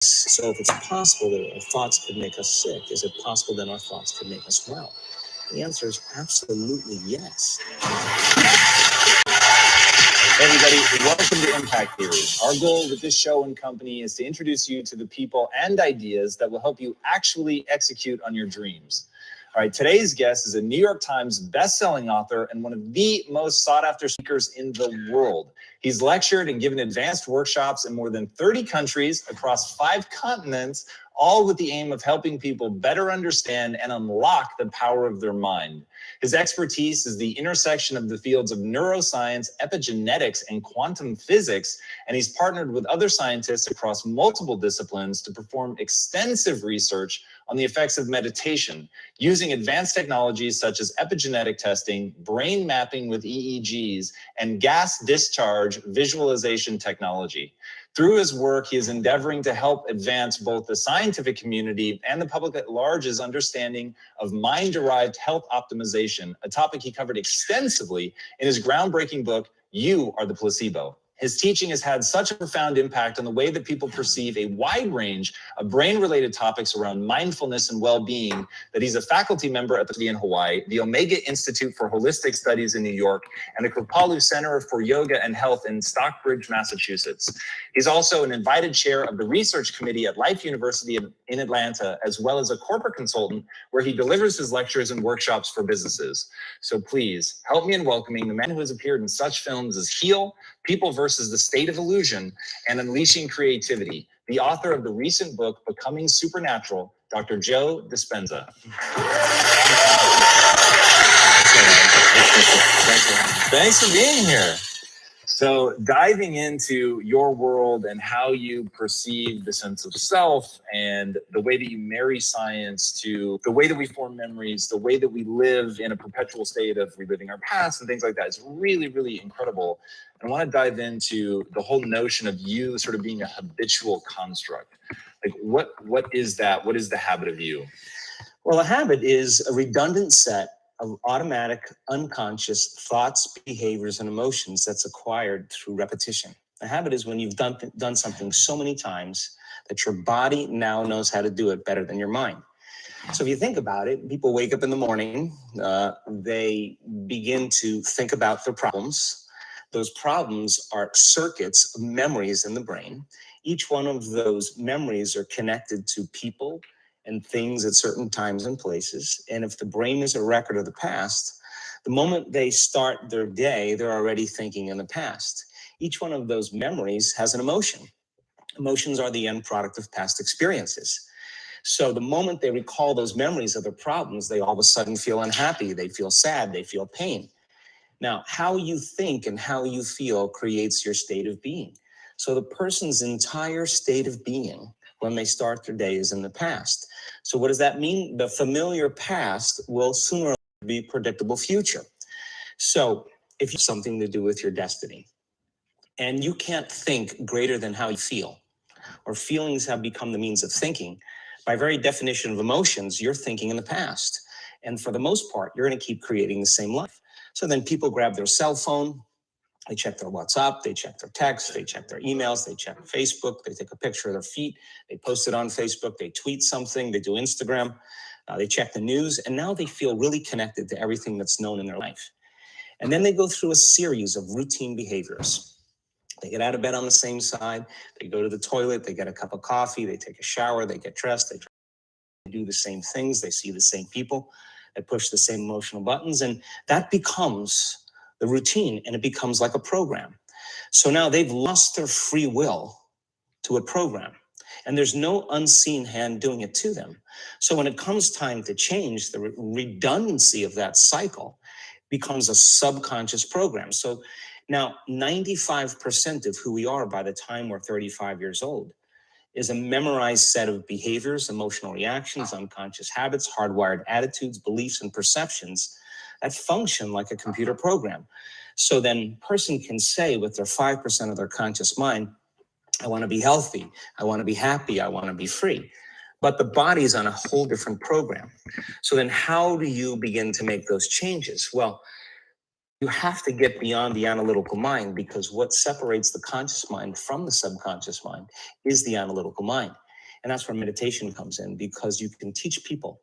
So if it's possible that our thoughts could make us sick, is it possible that our thoughts could make us well? The answer is absolutely yes. Hey everybody, welcome to Impact Theory. Our goal with this show and company is to introduce you to the people and ideas that will help you actually execute on your dreams. All right, today's guest is a New York Times best-selling author and one of the most sought-after speakers in the world. He's lectured and given advanced workshops in more than 30 countries across 5 continents, all with the aim of helping people better understand and unlock the power of their mind. His expertise is the intersection of the fields of neuroscience, epigenetics, and quantum physics, and he's partnered with other scientists across multiple disciplines to perform extensive research on the effects of meditation, using advanced technologies such as epigenetic testing, brain mapping with EEGs, and gas discharge visualization technology. Through his work, he is endeavoring to help advance both the scientific community and the public at large's understanding of mind-derived health optimization, a topic he covered extensively in his groundbreaking book, You Are the Placebo. His teaching has had such a profound impact on the way that people perceive a wide range of brain-related topics around mindfulness and well-being that he's a faculty member at the University in Hawaii, the Omega Institute for Holistic Studies in New York, and the Kripalu Center for Yoga and Health in Stockbridge, Massachusetts. He's also an invited chair of the research committee at Life University in Atlanta, as well as a corporate consultant where he delivers his lectures and workshops for businesses. So please help me in welcoming the man who has appeared in such films as Heal, People versus the State of Illusion, and Unleashing Creativity, the author of the recent book, Becoming Supernatural, Dr. Joe Dispenza. Thanks for being here. So diving into your world and how you perceive the sense of self and the way that you marry science to the way that we form memories, the way that we live in a perpetual state of reliving our past and things like that, it's really, really incredible. And I want to dive into the whole notion of you sort of being a habitual construct. Like what is that? What is the habit of you? Well, a habit is a redundant set of automatic, unconscious thoughts, behaviors, and emotions that's acquired through repetition. A habit is when you've done something so many times that your body now knows how to do it better than your mind. So if you think about it, people wake up in the morning, they begin to think about their problems. Those problems are circuits of memories in the brain. Each one of those memories are connected to people and things at certain times and places. And if the brain is a record of the past, the moment they start their day, they're already thinking in the past. Each one of those memories has an emotion. Emotions are the end product of past experiences. So the moment they recall those memories of their problems, they all of a sudden feel unhappy, they feel sad, they feel pain. Now, how you think and how you feel creates your state of being. So the person's entire state of being when they start their day is in the past. So what does that mean? The familiar past will sooner or later be predictable future. So if you have something to do with your destiny and you can't think greater than how you feel, or feelings have become the means of thinking, by very definition of emotions, you're thinking in the past. And for the most part, you're going to keep creating the same life. So then people grab their cell phone, they check their WhatsApp, they check their texts, they check their emails, they check Facebook, they take a picture of their feet, they post it on Facebook, they tweet something, they do Instagram, they check the news, and now they feel really connected to everything that's known in their life. And then they go through a series of routine behaviors. They get out of bed on the same side, they go to the toilet, they get a cup of coffee, they take a shower, they get dressed, they do the same things, they see the same people, they push the same emotional buttons, and that becomes the routine, and it becomes like a program. So now they've lost their free will to a program, and there's no unseen hand doing it to them. So when it comes time to change, the redundancy of that cycle becomes a subconscious program. So now 95% of who we are by the time we're 35 years old is a memorized set of behaviors, emotional reactions, unconscious habits, hardwired attitudes, beliefs, and perceptions that function like a computer program. So then a person can say with their 5% of their conscious mind, I want to be healthy, I want to be happy, I want to be free. But the body's on a whole different program. So then how do you begin to make those changes? Well, you have to get beyond the analytical mind, because what separates the conscious mind from the subconscious mind is the analytical mind. And that's where meditation comes in, because you can teach people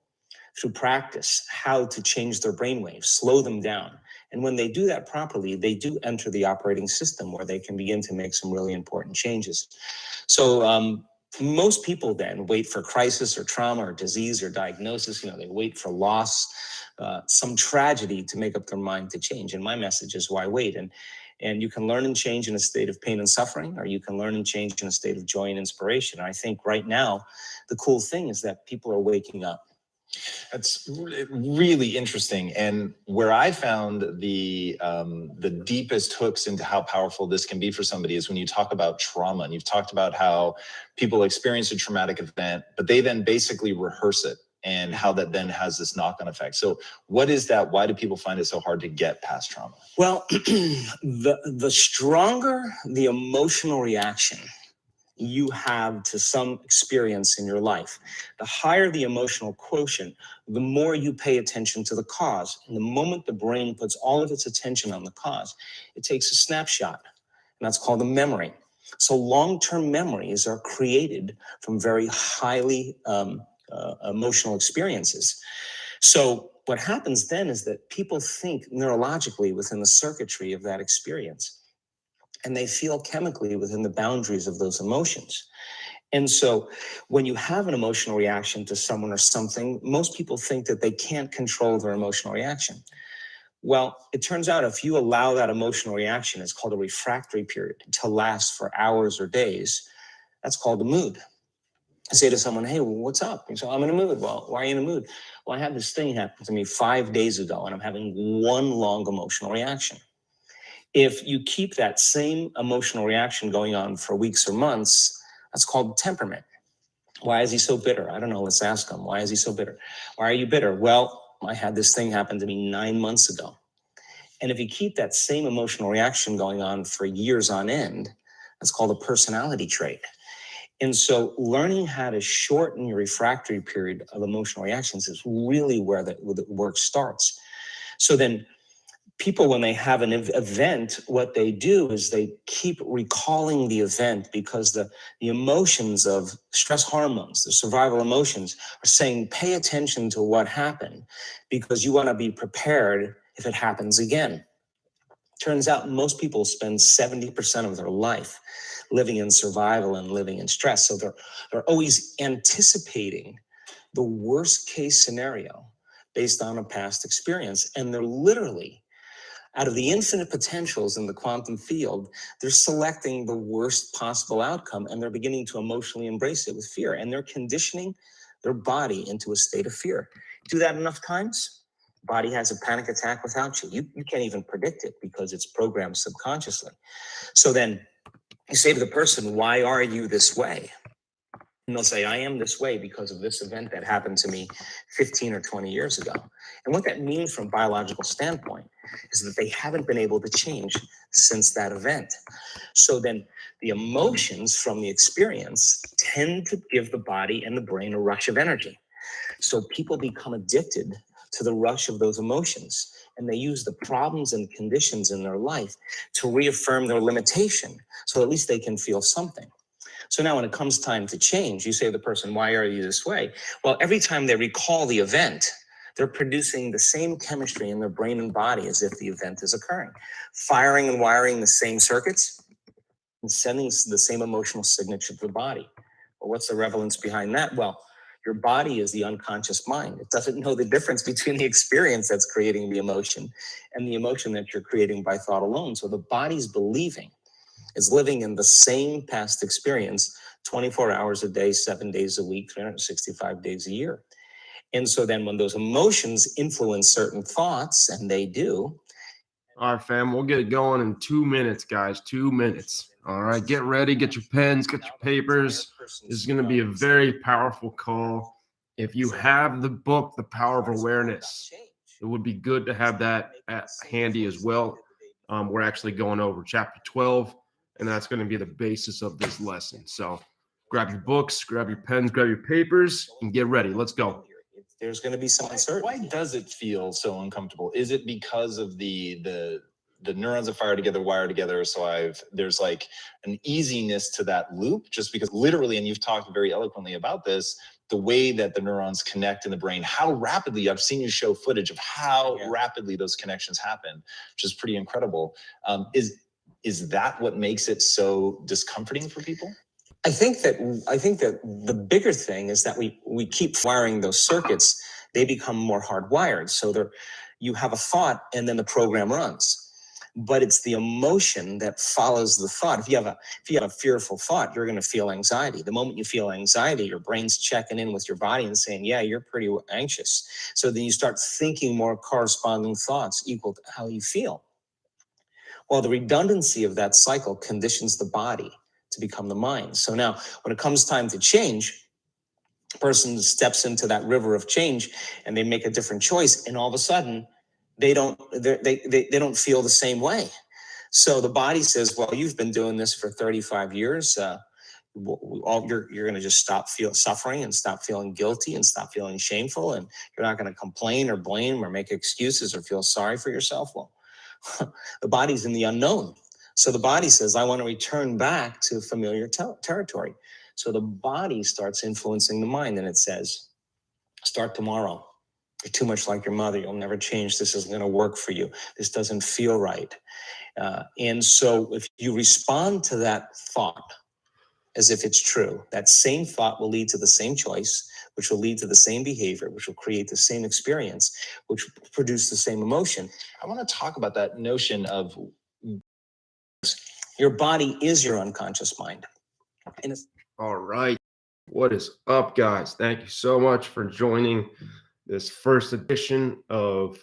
through practice how to change their brainwaves, slow them down. And when they do that properly, they do enter the operating system where they can begin to make some really important changes. So most people then wait for crisis or trauma or disease or diagnosis. They wait for loss, some tragedy to make up their mind to change. And my message is, why wait? And you can learn and change in a state of pain and suffering, or you can learn and change in a state of joy and inspiration. And I think right now, the cool thing is that people are waking up. That's really interesting. And where I found the deepest hooks into how powerful this can be for somebody is when you talk about trauma, and you've talked about how people experience a traumatic event, but they then basically rehearse it, and how that then has this knock-on effect. So what is that? Why do people find it so hard to get past trauma? Well, the stronger the emotional reaction you have to some experience in your life, the higher the emotional quotient, the more you pay attention to the cause. And the moment the brain puts all of its attention on the cause, it takes a snapshot, and that's called a memory. So long-term memories are created from very highly emotional experiences. So what happens then is that people think neurologically within the circuitry of that experience, and they feel chemically within the boundaries of those emotions. And so when you have an emotional reaction to someone or something, most people think that they can't control their emotional reaction. Well, it turns out if you allow that emotional reaction, it's called a refractory period, to last for hours or days, that's called a mood. I say to someone, hey, what's up? You say, I'm in a mood. Well, why are you in a mood? Well, I had this thing happen to me 5 days ago, and I'm having one long emotional reaction. If you keep that same emotional reaction going on for weeks or months, that's called temperament. Why is he so bitter? I don't know. Let's ask him. Why is he so bitter? Why are you bitter? Well, I had this thing happen to me 9 months ago. And if you keep that same emotional reaction going on for years on end, that's called a personality trait. And so learning how to shorten your refractory period of emotional reactions is really where the work starts. So then people, when they have an event, what they do is they keep recalling the event, because the emotions of stress hormones, the survival emotions, are saying, pay attention to what happened, because you want to be prepared if it happens again. Turns out most people spend 70% of their life living in survival and living in stress. So they're always anticipating the worst case scenario based on a past experience. And they're literally, out of the infinite potentials in the quantum field, they're selecting the worst possible outcome, and they're beginning to emotionally embrace it with fear. And they're conditioning their body into a state of fear. Do that enough times, body has a panic attack without you. You can't even predict it because it's programmed subconsciously. So then you say to the person, why are you this way? And they'll say, I am this way because of this event that happened to me 15 or 20 years ago. And what that means from a biological standpoint is that they haven't been able to change since that event. So then the emotions from the experience tend to give the body and the brain a rush of energy. So people become addicted to the rush of those emotions, and they use the problems and conditions in their life to reaffirm their limitation, so at least they can feel something. So now when it comes time to change, you say to the person, why are you this way? Well, every time they recall the event, they're producing the same chemistry in their brain and body as if the event is occurring, firing and wiring the same circuits and sending the same emotional signature to the body. Well, what's the relevance behind that? Well, your body is the unconscious mind. It doesn't know the difference between the experience that's creating the emotion and the emotion that you're creating by thought alone. So the body's believing is living in the same past experience 24 hours a day, 7 days a week, 365 days a year. And so then when those emotions influence certain thoughts, and they do. All right, fam, we'll get it going in 2 minutes, guys. 2 minutes. All right, get ready, get your pens, get your papers. This is going to be a very powerful call. If you have the book, The Power of Awareness, it would be good to have that handy as well. We're actually going over chapter 12, and that's going to be the basis of this lesson. So grab your books, grab your pens, grab your papers, and get ready. Let's go. There's going to be some uncertainty. Why does it feel so uncomfortable? Is it because of the the neurons that fire together wire together. So there's like an easiness to that loop, just because literally, and you've talked very eloquently about this, the way that the neurons connect in the brain, how rapidly, I've seen you show footage of how rapidly those connections happen, which is pretty incredible. Is that what makes it so discomforting for people? I think that the bigger thing is that we keep wiring those circuits, they become more hardwired. So you have a thought and then the program runs. But it's the emotion that follows the thought. If you have a fearful thought, you're going to feel anxiety. The moment you feel anxiety, your brain's checking in with your body and saying, yeah, you're pretty anxious. So then you start thinking more corresponding thoughts equal to how you feel. Well, the redundancy of that cycle conditions the body to become the mind. So now when it comes time to change, a person steps into that river of change and they make a different choice, and all of a sudden they don't feel the same way. So the body says, well, you've been doing this for 35 years. You're going to just stop suffering and stop feeling guilty and stop feeling shameful, and you're not going to complain or blame or make excuses or feel sorry for yourself. Well, the body's in the unknown. So the body says, I want to return back to familiar territory. So the body starts influencing the mind, and it says, start tomorrow. You're too much like your mother. You'll never change. This isn't going to work for you. This doesn't feel right. And so if you respond to that thought as if it's true, that same thought will lead to the same choice, which will lead to the same behavior, which will create the same experience, which will produce the same emotion. I want to talk about that notion of your body is your unconscious mind. And All right. What is up, guys? Thank you so much for joining this first edition of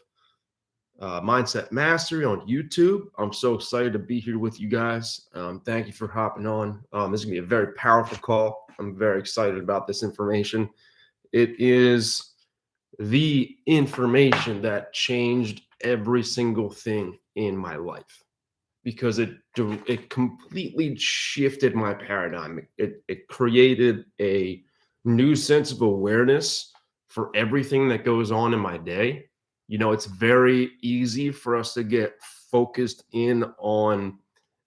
Mindset Mastery on YouTube. I'm so excited to be here with you guys. Thank you for hopping on. This is going to be a very powerful call. I'm very excited about this information. It is the information that changed every single thing in my life, because it completely shifted my paradigm. It created a new sense of awareness for everything that goes on in my day. You know, it's very easy for us to get focused in on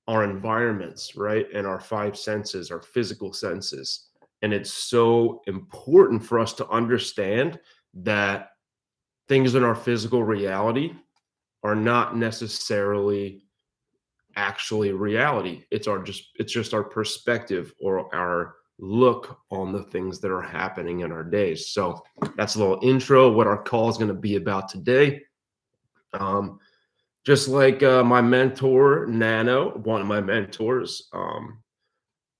our environments, right? And our five senses, our physical senses. And it's so important for us to understand that things in our physical reality are not necessarily actually reality. It's just our perspective or our look on the things that are happening in our days. So that's a little intro what our call is going to be about today. Just like my mentor Nano, one of my mentors,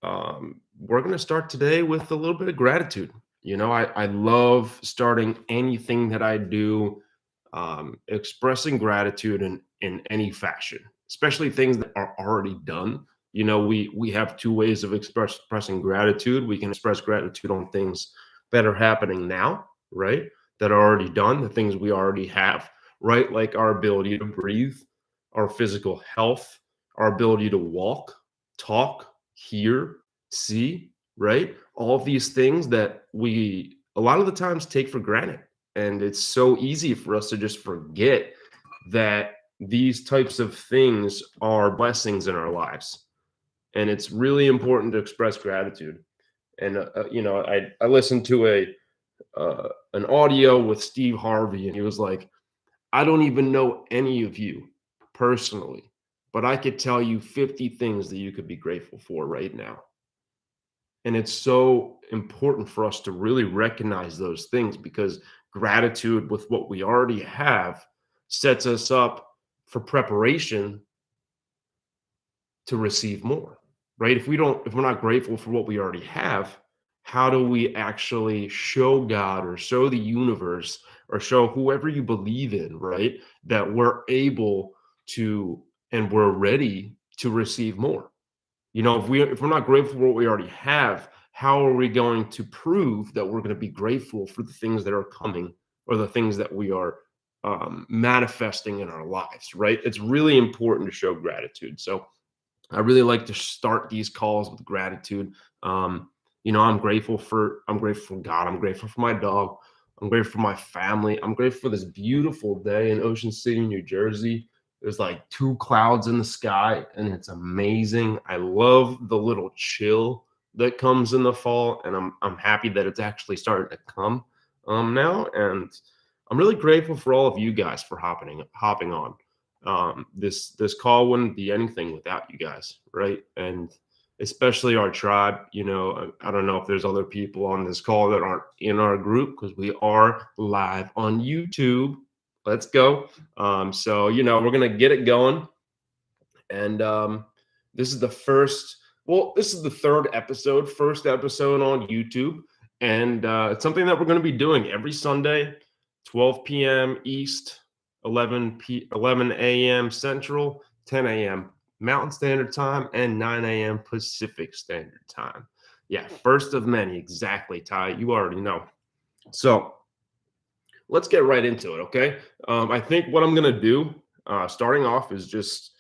we're going to start today with a little bit of gratitude. You know, I love starting anything that I do, expressing gratitude in any fashion, especially things that are already done. You know, we have two ways of expressing gratitude. We can express gratitude on things that are happening now, right? That are already done, the things we already have, right? Like our ability to breathe, our physical health, our ability to walk, talk, hear, see, right? All of these things that we a lot of the times take for granted. And it's so easy for us to just forget that these types of things are blessings in our lives. And it's really important to express gratitude. And, you know, I listened to an audio with Steve Harvey, and he was like, I don't even know any of you personally, but I could tell you 50 things that you could be grateful for right now. And it's so important for us to really recognize those things, because gratitude with what we already have sets us up for preparation to receive more, right? If we're not grateful for what we already have, how do we actually show God or show the universe or show whoever you believe in, right, that we're able to and we're ready to receive more? You know, if we're not grateful for what we already have, how are we going to prove that we're going to be grateful for the things that are coming or the things that we are manifesting in our lives, right? It's really important to show gratitude. So I really like to start these calls with gratitude. You know, I'm grateful for God. I'm grateful for my dog. I'm grateful for my family. I'm grateful for this beautiful day in Ocean City, New Jersey. There's like 2 clouds in the sky, and it's amazing. I love the little chill that comes in the fall, and I'm happy that it's actually starting to come now. And I'm really grateful for all of you guys for hopping on. This call wouldn't be anything without you guys, right? And especially our tribe. You know, I don't know if there's other people on this call that aren't in our group, because we are live on YouTube. Let's go. So, you know, we're going to get it going. And this is the this is the first episode on YouTube. And it's something that we're going to be doing every Sunday, 12 p.m. East, 11 a.m. Central, 10 a.m. Mountain Standard Time, and 9 a.m. Pacific Standard Time. Yeah, first of many. Exactly, Ty. You already know. So let's get right into it, okay? I think what I'm going to do, starting off, is just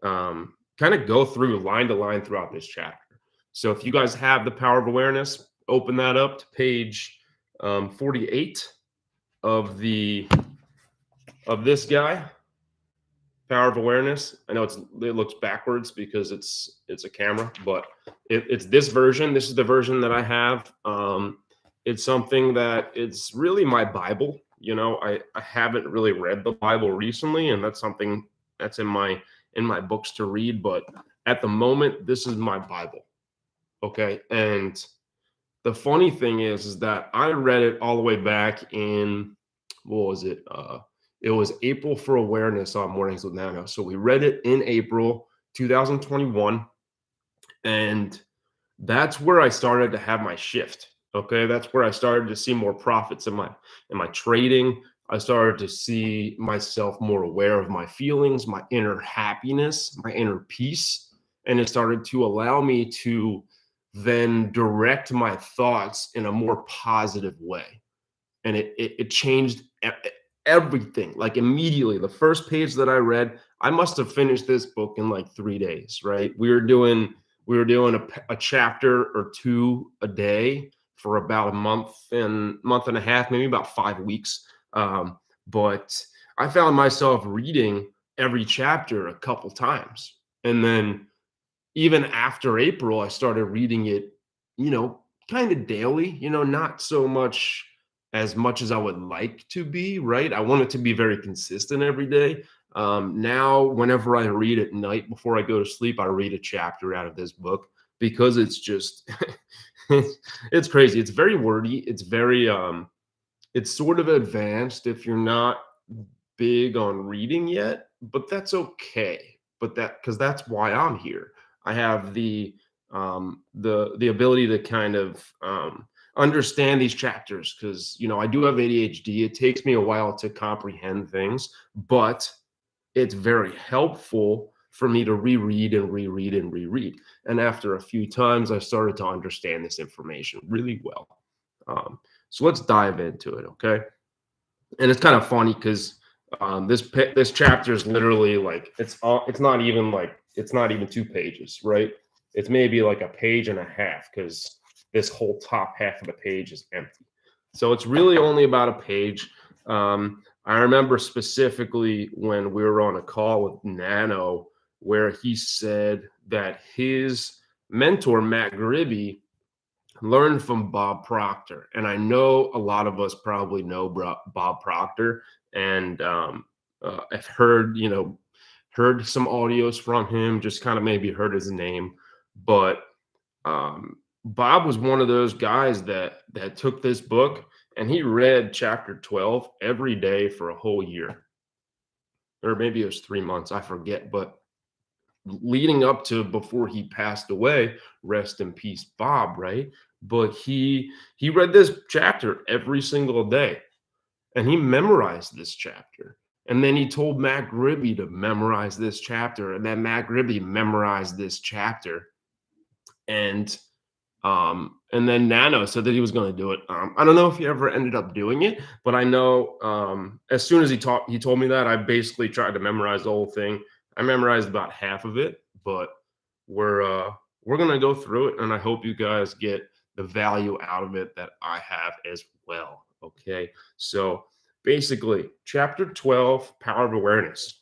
kind of go through line to line throughout this chapter. So if you guys have the Power of Awareness, open that up to page 48 of this guy, Power of Awareness. I know it looks backwards because it's a camera, but it's this version. This is the version that I have. It's something that it's really my Bible. You know, I haven't really read the Bible recently, and that's something that's in my books to read. But at the moment, this is my Bible. Okay. And the funny thing is that I read it all the way back in, what was it? It was April for Awareness on Mornings with Nano. So we read it in April 2021. And that's where I started to have my shift. Okay. That's where I started to see more profits in my trading. I started to see myself more aware of my feelings, my inner happiness, my inner peace. And it started to allow me to then direct my thoughts in a more positive way. And it changed everything. Like immediately, the first page that I read, I must have finished this book in like 3 days, right? We were doing a chapter or 2 a day for about a month and a half, maybe about 5 weeks. But I found myself reading every chapter a couple times. And then even after April, I started reading it, you know, kind of daily, you know, not so much as I would like to be, right? I want it to be very consistent every day. Now, whenever I read at night before I go to sleep, I read a chapter out of this book, because it's just, it's crazy. It's very wordy. It's very, it's sort of advanced if you're not big on reading yet, but that's okay. Because that's why I'm here. I have the ability to kind of understand these chapters, because, you know, I do have ADHD. It takes me a while to comprehend things, but it's very helpful for me to reread and reread and reread. And after a few times, I started to understand this information really well. So let's dive into it, okay? And it's kind of funny because this chapter is literally like it's not even 2 pages, right? It's maybe like a page and a half, because this whole top half of the page is empty. So it's really only about a page. I remember specifically when we were on a call with Nano, where he said that his mentor, Matt Gribby, learned from Bob Proctor. And I know a lot of us probably know Bob Proctor, and I've heard some audios from him, just kind of maybe heard his name. But Bob was one of those guys that took this book and he read chapter 12 every day for a whole year. Or maybe it was 3 months, I forget. But leading up to before he passed away, rest in peace, Bob, right? But he read this chapter every single day, and he memorized this chapter. And then he told Matt Gribby to memorize this chapter, and then Matt Gribby memorized this chapter. And then Nano said that he was going to do it. I don't know if he ever ended up doing it, but I know as soon as he told me that, I basically tried to memorize the whole thing. I memorized about half of it, but we're going to go through it, and I hope you guys get the value out of it that I have as well. Okay, so basically, chapter 12, Power of Awareness.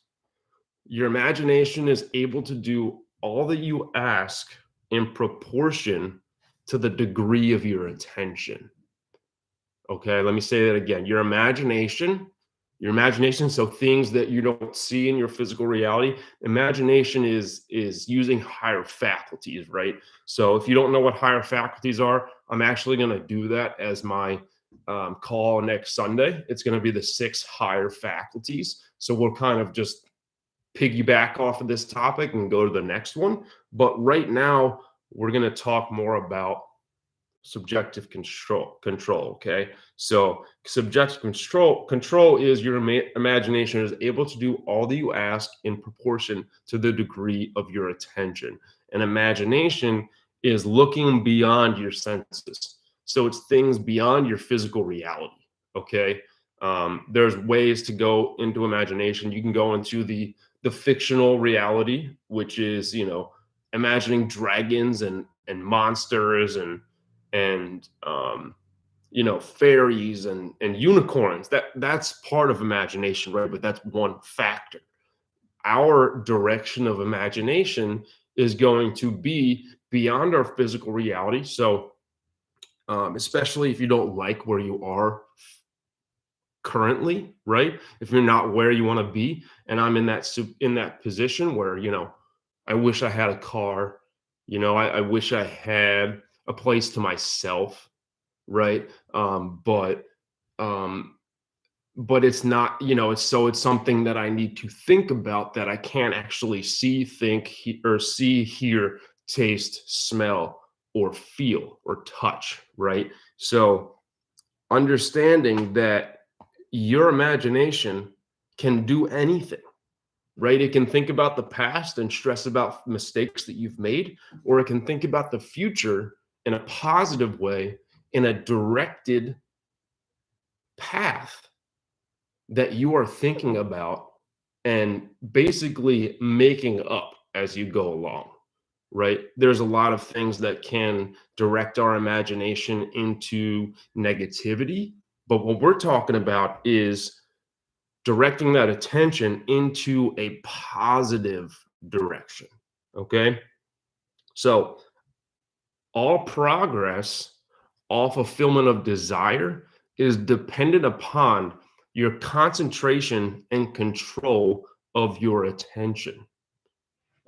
Your imagination is able to do all that you ask in proportion to the degree of your attention. Okay, let me say that again. Your imagination, so things that you don't see in your physical reality, imagination is using higher faculties, right? So if you don't know what higher faculties are, I'm actually going to do that as my call next Sunday. It's going to be the 6 higher faculties. So we'll kind of just piggyback off of this topic and go to the next one. But right now, we're going to talk more about subjective control. Okay, so subjective control is your imagination is able to do all that you ask in proportion to the degree of your attention. And imagination is looking beyond your senses, so it's things beyond your physical reality. Okay, there's ways to go into imagination. You can go into the fictional reality, which is, you know, imagining dragons and monsters and you know, fairies and unicorns. That's part of imagination, right? But that's one factor. Our direction of imagination is going to be beyond our physical reality. So especially if you don't like where you are currently, right? If you're not where you want to be, and I'm in that position where, you know, I wish I had a car, you know, I wish I had a place to myself, right? But it's not, you know, it's something that I need to think about that I can't actually see, think, or see, hear, taste, smell, or feel or touch, right? So understanding that your imagination can do anything, right? It can think about the past and stress about mistakes that you've made, or it can think about the future in a positive way, in a directed path that you are thinking about and basically making up as you go along, right? There's a lot of things that can direct our imagination into negativity, but what we're talking about is directing that attention into a positive direction. Okay. So, all progress, all fulfillment of desire is dependent upon your concentration and control of your attention.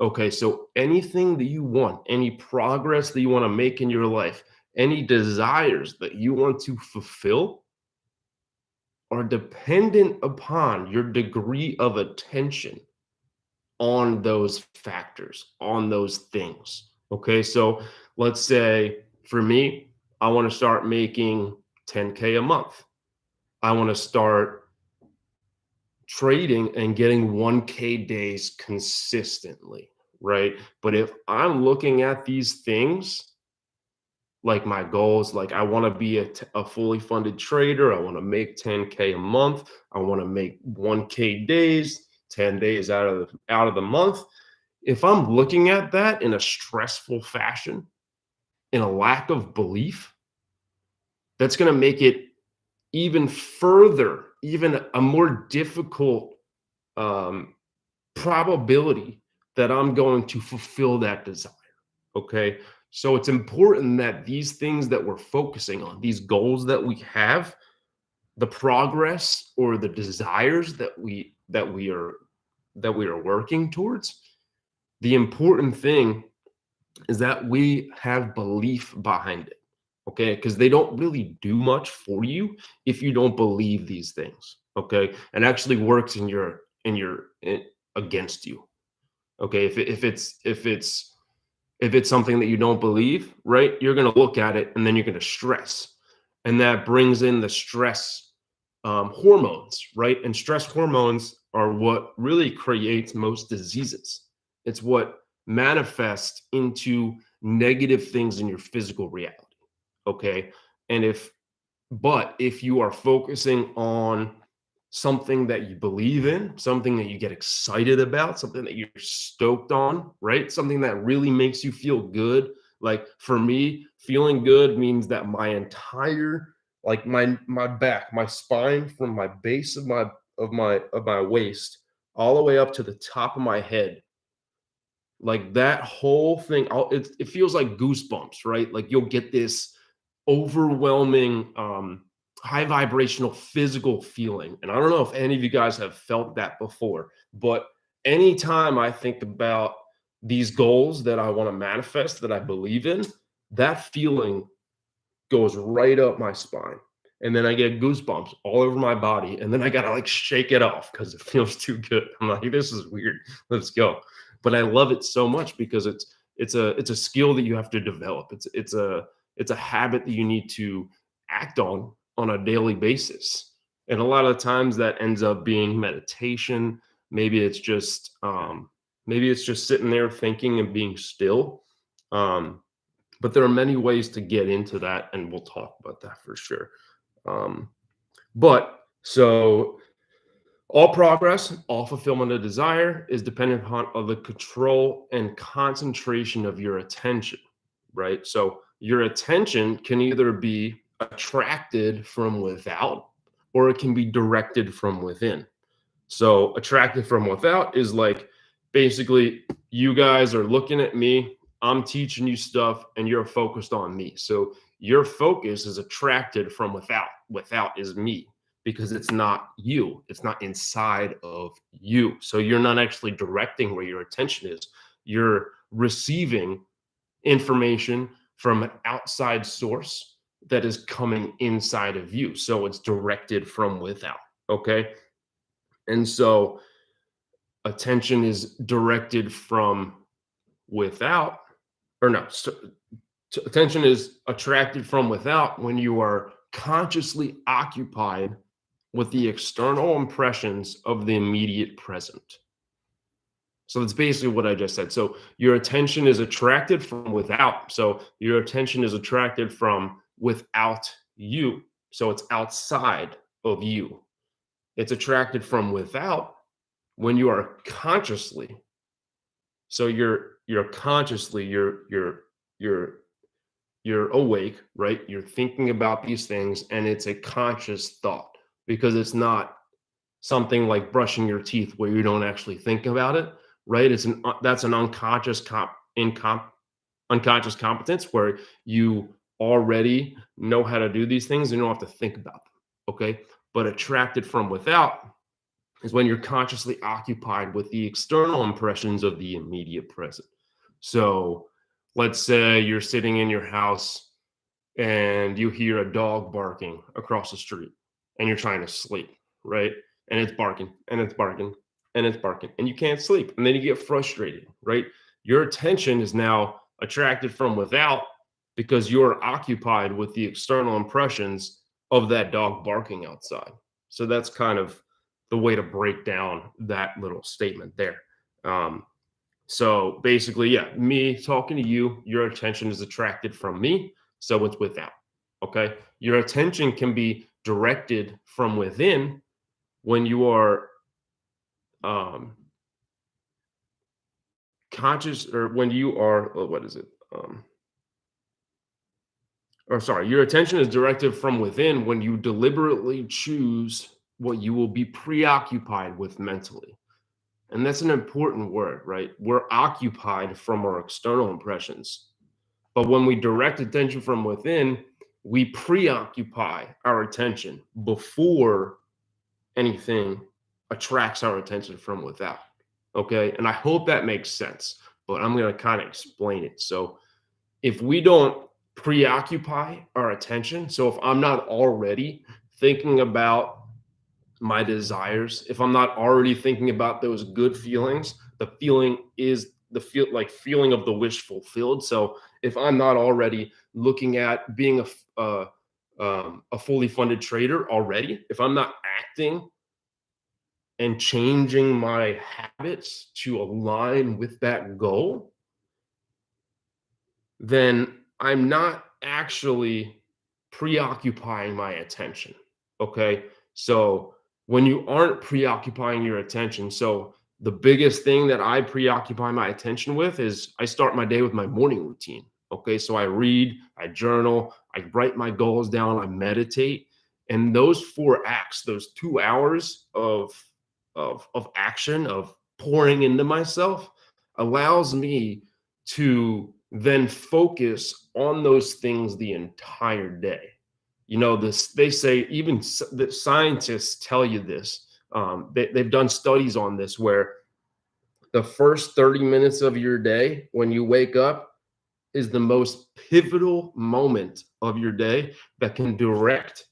Okay. So, anything that you want, any progress that you want to make in your life, any desires that you want to fulfill, are dependent upon your degree of attention on those factors, on those things. Okay, so let's say for me, I want to start making 10K a month. I want to start trading and getting 1K days consistently, right? But if I'm looking at these things like my goals, like I want to be a fully funded trader, I want to make 10K a month, I want to make 1K days, 10 days out of the month. If I'm looking at that in a stressful fashion, in a lack of belief, that's going to make it even further, even a more difficult probability that I'm going to fulfill that desire. Okay. So it's important that these things that we're focusing on, these goals that we have, the progress or the desires that we are working towards, the important thing is that we have belief behind it. Okay, because they don't really do much for you if you don't believe these things. Okay, and actually works against you. Okay, if it's something that you don't believe, right, you're going to look at it and then you're going to stress, and that brings in the stress hormones, right? And stress hormones are what really creates most diseases. It's what manifests into negative things in your physical reality. Okay, and if you are focusing on something that you believe in, something that you get excited about, something that you're stoked on, right? Something that really makes you feel good. Like for me, feeling good means that my entire, like my back, my spine, from my base of my waist all the way up to the top of my head. Like that whole thing, it feels like goosebumps, right? Like you'll get this overwhelming, high vibrational physical feeling. And I don't know if any of you guys have felt that before, but anytime I think about these goals that I want to manifest, that I believe in, that feeling goes right up my spine. And then I get goosebumps all over my body. And then I got to like shake it off because it feels too good. I'm like, this is weird. Let's go. But I love it so much because it's a skill that you have to develop. It's a habit that you need to act on a daily basis. And a lot of times that ends up being meditation. Maybe it's just sitting there thinking and being still. But there are many ways to get into that, and we'll talk about that for sure. But so all progress, all fulfillment of desire is dependent upon the control and concentration of your attention, right? So your attention can either be attracted from without or it can be directed from within. So attracted from without is like basically you guys are looking at me, I'm teaching you stuff, and you're focused on me. So your focus is attracted from without. Without is me because it's not you. It's not inside of you. So you're not actually directing where your attention is. You're receiving information from an outside source that is coming inside of you. So it's directed from without. Okay. And so attention is directed from without, or no, so attention is attracted from without when you are consciously occupied with the external impressions of the immediate present. So that's basically what I just said. So your attention is attracted from without. So your attention is attracted from without you. So it's outside of you. It's attracted from without when you are consciously. So you're consciously, you're awake, right? You're thinking about these things, and it's a conscious thought because it's not something like brushing your teeth where you don't actually think about it, right? That's an unconscious unconscious competence where you already know how to do these things and you don't have to think about them. Okay. But attracted from without is when you're consciously occupied with the external impressions of the immediate present. So let's say you're sitting in your house and you hear a dog barking across the street and you're trying to sleep, right? And it's barking and it's barking and it's barking and you can't sleep. And then you get frustrated, right? Your attention is now attracted from without because you're occupied with the external impressions of that dog barking outside. So that's kind of the way to break down that little statement there. So basically, yeah, me talking to you, your attention is attracted from me. So it's without. Okay. Your attention can be directed from within when you are conscious, or when you are, what is it? Your attention is directed from within when you deliberately choose what you will be preoccupied with mentally. And that's an important word, right? We're occupied from our external impressions. But when we direct attention from within, we preoccupy our attention before anything attracts our attention from without. Okay. And I hope that makes sense, but I'm going to kind of explain it. So if we don't preoccupy our attention, so if I'm not already thinking about my desires, if I'm not already thinking about those good feelings, the feeling is the feeling of the wish fulfilled. So if I'm not already looking at being a fully funded trader already, if I'm not acting and changing my habits to align with that goal, then I'm not actually preoccupying my attention. Okay. So when you aren't preoccupying your attention, so the biggest thing that I preoccupy my attention with is I start my day with my morning routine. Okay. So I read, I journal, I write my goals down, I meditate. And those 4 acts, those 2 hours of of action, of pouring into myself, allows me to then focus on those things the entire day. You know, this, they say, even that scientists tell you this. They've done studies on this where the first 30 minutes of your day when you wake up is the most pivotal moment of your day that can direct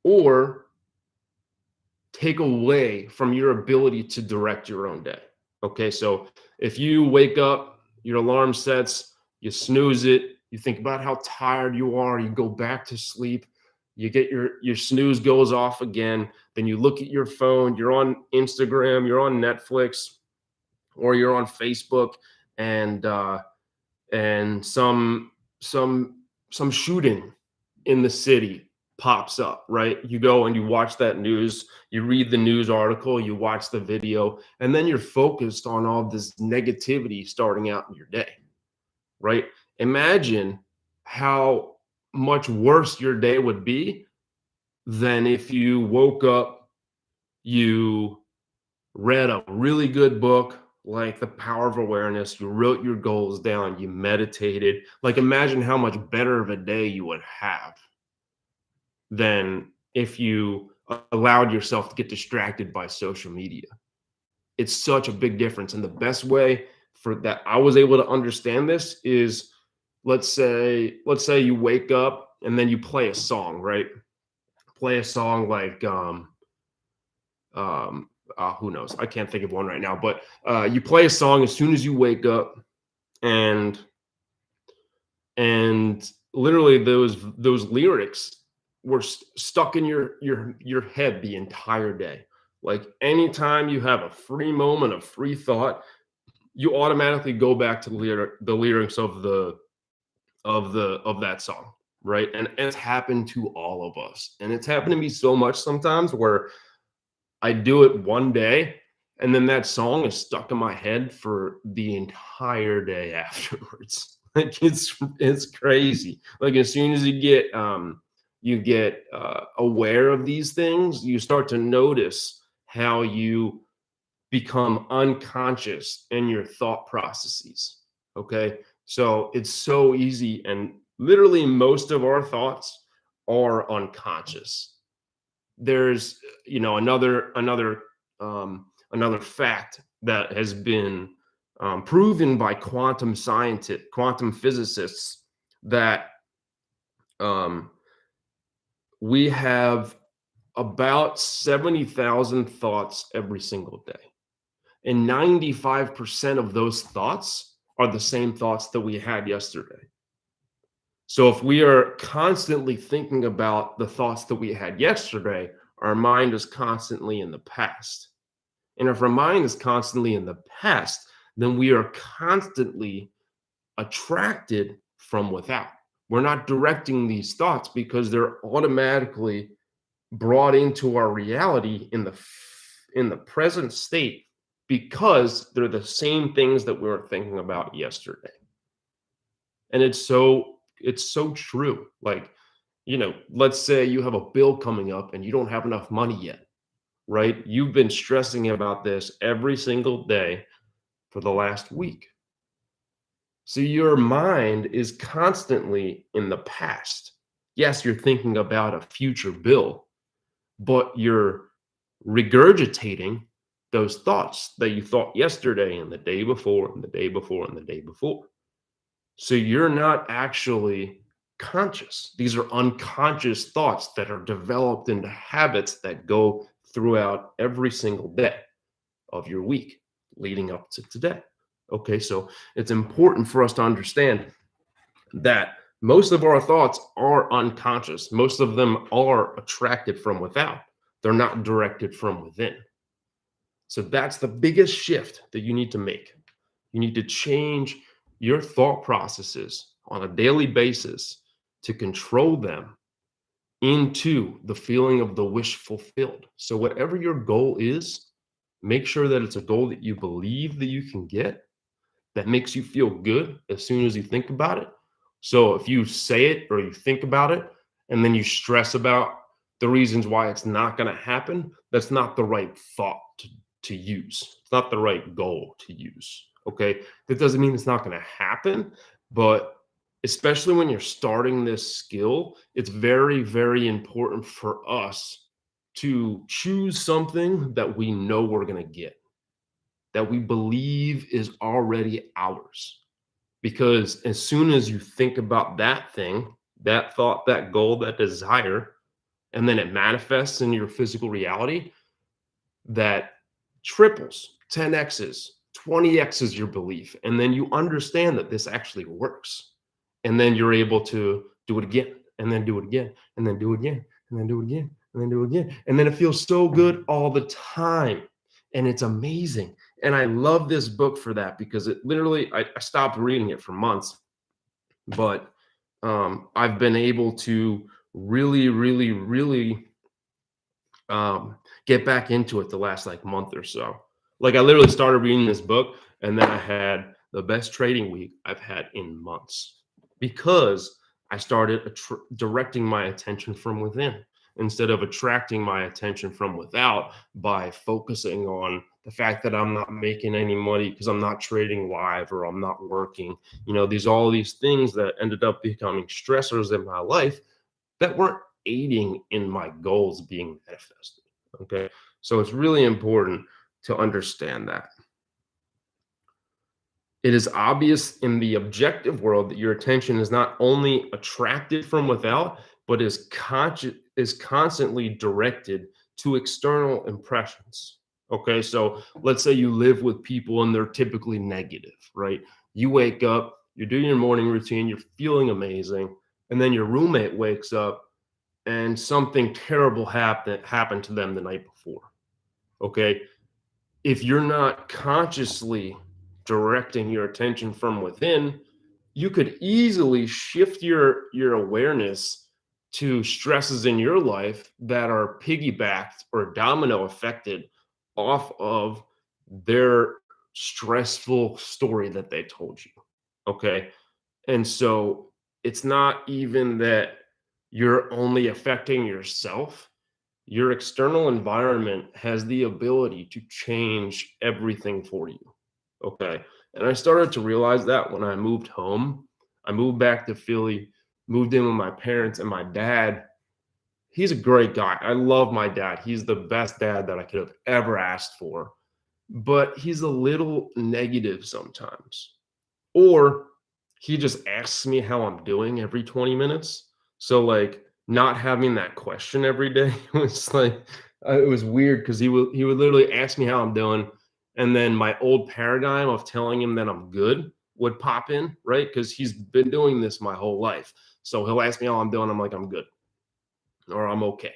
or take away from your ability to direct your own day. Okay, so if you wake up, your alarm sets, you snooze it, you think about how tired you are, you go back to sleep, you get your snooze goes off again, then you look at your phone, you're on Instagram, you're on Netflix, or you're on Facebook, and some shooting in the city pops up, right? You go and you watch that news, you read the news article, you watch the video, and then you're focused on all this negativity starting out in your day, right? Imagine how much worse your day would be than if you woke up, you read a really good book like The Power of Awareness, you wrote your goals down, you meditated. Like, imagine how much better of a day you would have than if you allowed yourself to get distracted by social media. It's such a big difference. And the best way for that I was able to understand this is, let's say you wake up and then you play a song, right? Play a song like who knows? I can't think of one right now, but you play a song as soon as you wake up, and literally those lyrics were stuck in your head the entire day. Like, anytime you have a free moment of free thought, you automatically go back to the lyrics of that song, right? And it's happened to all of us, and it's happened to me so much sometimes where I do it one day, and then that song is stuck in my head for the entire day afterwards. Like, it's crazy. Like, as soon as you get aware of these things, you start to notice how you become unconscious in your thought processes. Okay, so it's so easy, and literally most of our thoughts are unconscious. There's, another fact that has been proven by quantum physicists, that we have about 70,000 thoughts every single day, and 95% of those thoughts are the same thoughts that we had yesterday. So if we are constantly thinking about the thoughts that we had yesterday, our mind is constantly in the past. And if our mind is constantly in the past, then we are constantly attracted from without. We're not directing these thoughts because they're automatically brought into our reality in the present state, because they're the same things that we were thinking about yesterday. And it's so true. Like, let's say you have a bill coming up and you don't have enough money yet, right? You've been stressing about this every single day for the last week. So your mind is constantly in the past. Yes, you're thinking about a future bill, but you're regurgitating those thoughts that you thought yesterday and the day before and the day before and the day before. So you're not actually conscious. These are unconscious thoughts that are developed into habits that go throughout every single day of your week leading up to today. Okay, so it's important for us to understand that most of our thoughts are unconscious. Most of them are attracted from without. They're not directed from within. So that's the biggest shift that you need to make. You need to change your thought processes on a daily basis to control them into the feeling of the wish fulfilled. So whatever your goal is, make sure that it's a goal that you believe that you can get, that makes you feel good as soon as you think about it. So if you say it or you think about it, and then you stress about the reasons why it's not going to happen, that's not the right thought to use. It's not the right goal to use. Okay. That doesn't mean it's not going to happen, but especially when you're starting this skill, it's very, very important for us to choose something that we know we're going to get, that we believe is already ours. Because as soon as you think about that thing, that thought, that goal, that desire, and then it manifests in your physical reality, that triples, 10x's, 20x's your belief. And then you understand that this actually works. And then you're able to do it again, and then do it again, and then do it again, and then do it again, and then do it again. And then it feels so good all the time. And it's amazing. And I love this book for that, because it literally, I stopped reading it for months, but I've been able to really, really, really get back into it the last like month or so. Like I literally started reading this book, and then I had the best trading week I've had in months, because I started directing my attention from within instead of attracting my attention from without, by focusing on the fact that I'm not making any money because I'm not trading live, or I'm not working. You know, all these things that ended up becoming stressors in my life that weren't aiding in my goals being manifested. Okay. So it's really important to understand that. It is obvious in the objective world that your attention is not only attracted from without, but is constantly directed to external impressions. Okay, so let's say you live with people and they're typically negative, right? You wake up, you're doing your morning routine, you're feeling amazing, and then your roommate wakes up and something terrible happened to them the night before. Okay, if you're not consciously directing your attention from within, you could easily shift your awareness to stresses in your life that are piggybacked or domino affected off of their stressful story that they told you. Okay. And so it's not even that you're only affecting yourself. Your external environment has the ability to change everything for you. Okay. And I started to realize that when I moved home. I moved back to Philly, moved in with my parents, and my dad, he's a great guy. I love my dad. He's the best dad that I could have ever asked for. But he's a little negative sometimes. Or he just asks me how I'm doing every 20 minutes. So like not having that question every day was like it was weird, because he would literally ask me how I'm doing, and then my old paradigm of telling him that I'm good would pop in, right? Because he's been doing this my whole life. So he'll ask me how I'm doing. I'm like, I'm good, or I'm okay,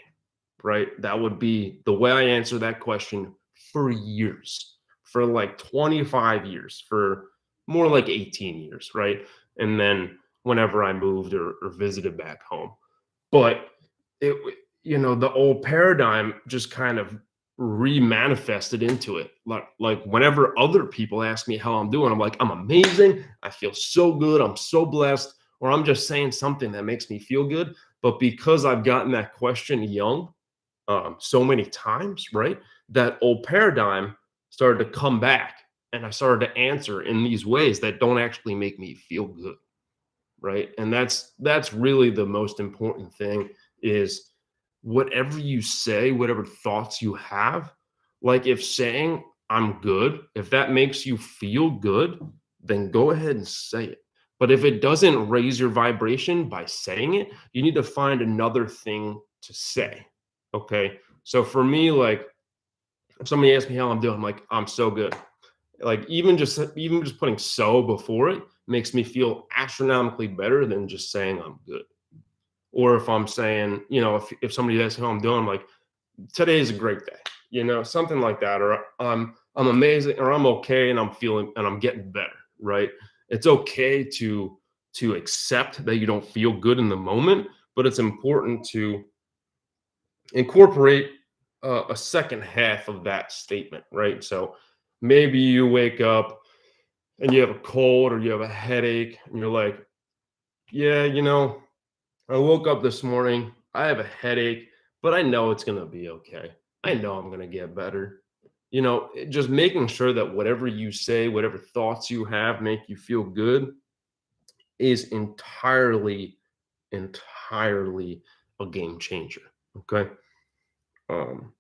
right? That would be the way I answer that question for years, for like 25 years, for more like 18 years, right? And then whenever I moved or visited back home. But it, the old paradigm just kind of remanifested into it. Like whenever other people ask me how I'm doing, I'm like, I'm amazing. I feel so good. I'm so blessed. Or I'm just saying something that makes me feel good. But because I've gotten that question young, so many times, right? That old paradigm started to come back, and I started to answer in these ways that don't actually make me feel good, right? And that's really the most important thing, is whatever you say, whatever thoughts you have, like if saying I'm good, if that makes you feel good, then go ahead and say it. But if it doesn't raise your vibration by saying it, you need to find another thing to say. Okay. So for me, like if somebody asks me how I'm doing, I'm like, I'm so good. Like even just putting so before it makes me feel astronomically better than just saying I'm good. Or if I'm saying, if somebody asks how I'm doing, I'm like, today is a great day, something like that. Or I'm amazing, or I'm okay, and I'm feeling, and I'm getting better, right? It's okay to accept that you don't feel good in the moment, but it's important to incorporate a second half of that statement, right? So maybe you wake up and you have a cold or you have a headache, and you're like, yeah, I woke up this morning, I have a headache, but I know it's going to be okay. I know I'm going to get better. You know, just making sure that whatever you say, whatever thoughts you have make you feel good is entirely a game changer. Okay. Um,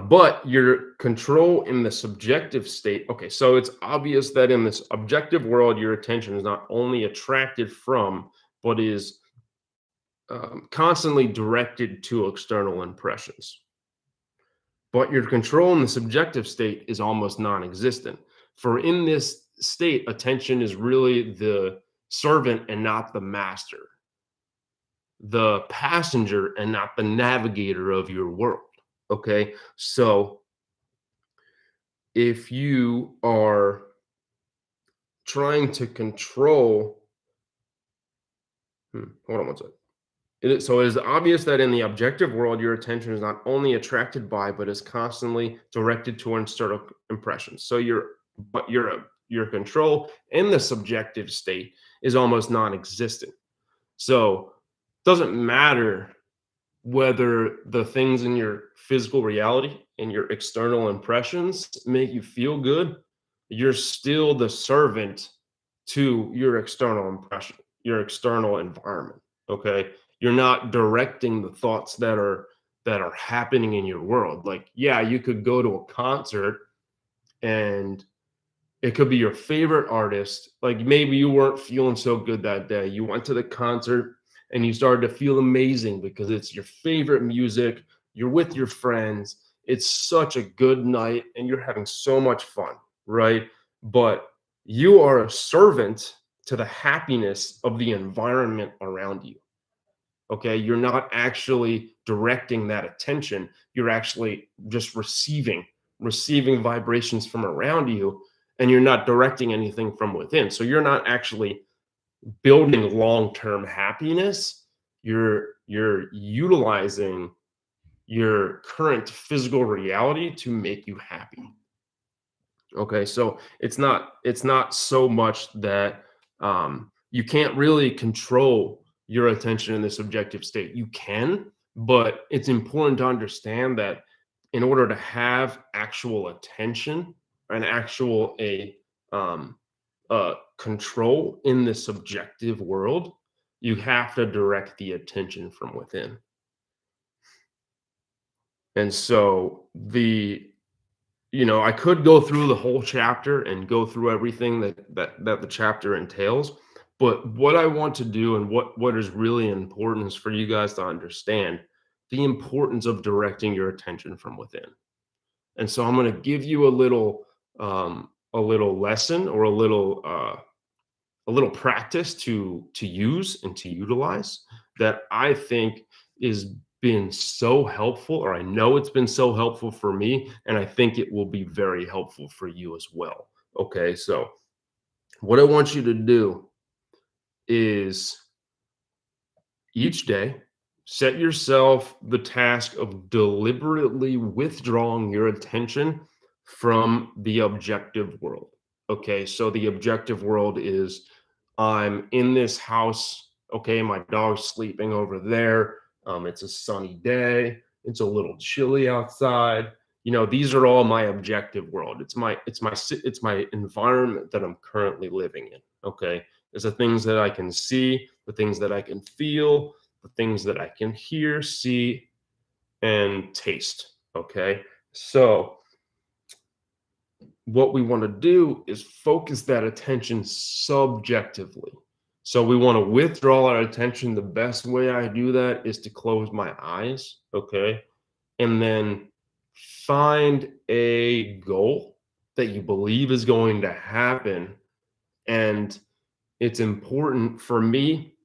but your control in the subjective state. Okay, so it's obvious that in this objective world, your attention is not only attracted from, but is constantly directed to external impressions. But your control in the subjective state is almost non existent. For in this state, attention is really the servant and not the master, the passenger and not the navigator of your world. Okay. So if you are trying to control, hold on one second. So it is obvious that in the objective world, your attention is not only attracted by, but is constantly directed toward external impressions. So your control in the subjective state is almost non-existent. So it doesn't matter whether the things in your physical reality and your external impressions make you feel good, you're still the servant to your external impression, your external environment. Okay. You're not directing the thoughts that are happening in your world. Like, yeah, you could go to a concert and it could be your favorite artist. Like maybe you weren't feeling so good that day. You went to the concert and you started to feel amazing because it's your favorite music. You're with your friends. It's such a good night and you're having so much fun, right? But you are a servant to the happiness of the environment around you. Okay. You're not actually directing that attention. You're actually just receiving vibrations from around you, and you're not directing anything from within. So you're not actually building long-term happiness. You're utilizing your current physical reality to make you happy. Okay, so it's not so much that you can't really control your attention in the subjective state. You can, but it's important to understand that in order to have actual attention and actual control in the subjective world, you have to direct the attention from within. And so I could go through the whole chapter and go through everything that the chapter entails, but what I want to do and what is really important is for you guys to understand the importance of directing your attention from within. And so I'm going to give you a little lesson or a little practice to use and to utilize that I think is been so helpful, or I know it's been so helpful for me, and I think it will be very helpful for you as well. Okay, so what I want you to do is each day set yourself the task of deliberately withdrawing your attention from the objective world. Okay, so the objective world is I'm in this house. Okay, my dog's sleeping over there. It's a sunny day. It's a little chilly outside. These are all my objective world. It's my environment that I'm currently living in. Okay, there's the things that I can see, the things that I can feel, the things that I can hear, see, and taste. Okay, so what we want to do is focus that attention subjectively. So we want to withdraw our attention. The best way I do that is to close my eyes, okay? And then find a goal that you believe is going to happen. And it's important for me,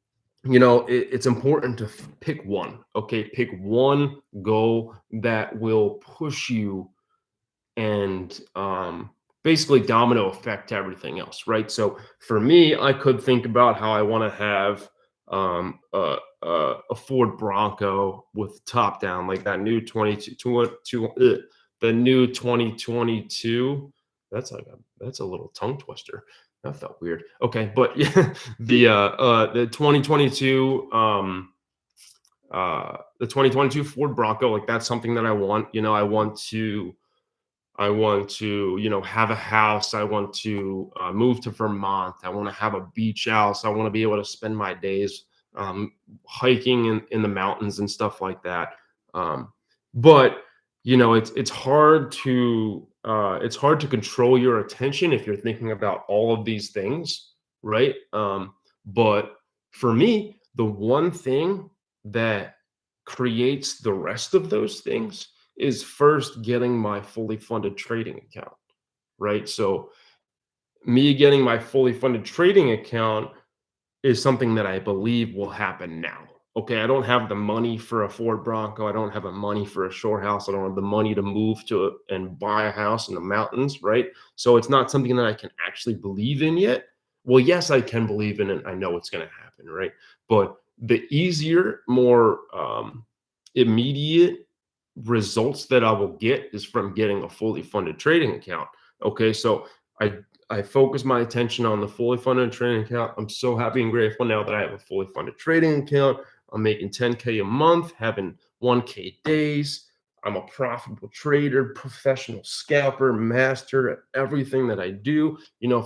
it's important to pick one, okay? Pick one goal that will push you and basically domino effect everything else, right? So for me, I could think about how I want to have a Ford Bronco with top down, like that new 2022. That's a little tongue twister. That felt weird. Okay, but yeah, the 2022 the 2022 Ford Bronco, like that's something that I want. I want to have a house. I want to move to Vermont. I want to have a beach house. I want to be able to spend my days hiking in the mountains and stuff like that. But it's hard to control your attention if you're thinking about all of these things, right? But for me, the one thing that creates the rest of those things is first getting my fully funded trading account, right? So me getting my fully funded trading account is something that I believe will happen now. Okay, I don't have the money for a Ford Bronco. I don't have the money for a shore house. I don't have the money to move to and buy a house in the mountains, right? So it's not something that I can actually believe in yet. Well, yes, I can believe in it. I know it's going to happen, right? But the easier, more immediate results that I will get is from getting a fully funded trading account. Okay, so I focus my attention on the fully funded trading account. I'm so happy and grateful now that I have a fully funded trading account. I'm making 10K a month, having 1K days. I'm a profitable trader, professional scalper, master at everything that I do,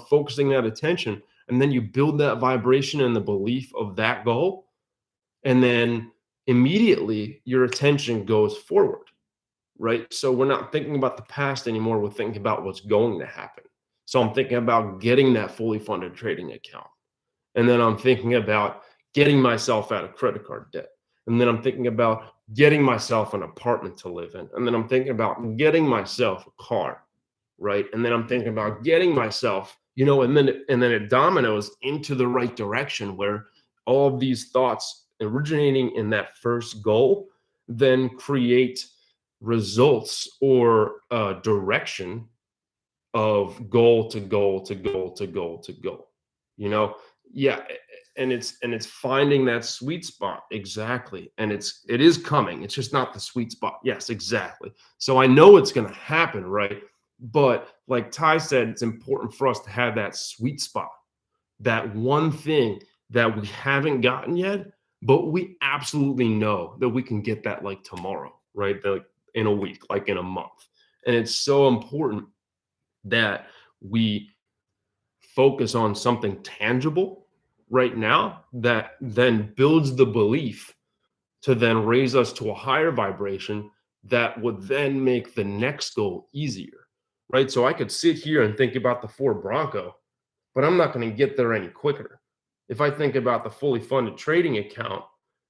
focusing that attention. And then you build that vibration and the belief of that goal. And then immediately your attention goes forward, right? So we're not thinking about the past anymore. We're thinking about what's going to happen. So I'm thinking about getting that fully funded trading account. And then I'm thinking about getting myself out of credit card debt. And then I'm thinking about getting myself an apartment to live in. And then I'm thinking about getting myself a car, right? And then I'm thinking about getting myself, and then it dominoes into the right direction where all of these thoughts originating in that first goal then create results or direction of goal to goal to goal to goal to goal. Yeah, and it's finding that sweet spot. Exactly. And it is coming. It's just not the sweet spot. Yes, exactly. So I know it's going to happen, right? But like Ty said, it's important for us to have that sweet spot, that one thing that we haven't gotten yet, but we absolutely know that we can get that like tomorrow, right? Like in a week, like in a month. And it's so important that we focus on something tangible right now that then builds the belief to then raise us to a higher vibration that would then make the next goal easier, right? So I could sit here and think about the Ford Bronco, but I'm not going to get there any quicker. If I think about the fully funded trading account,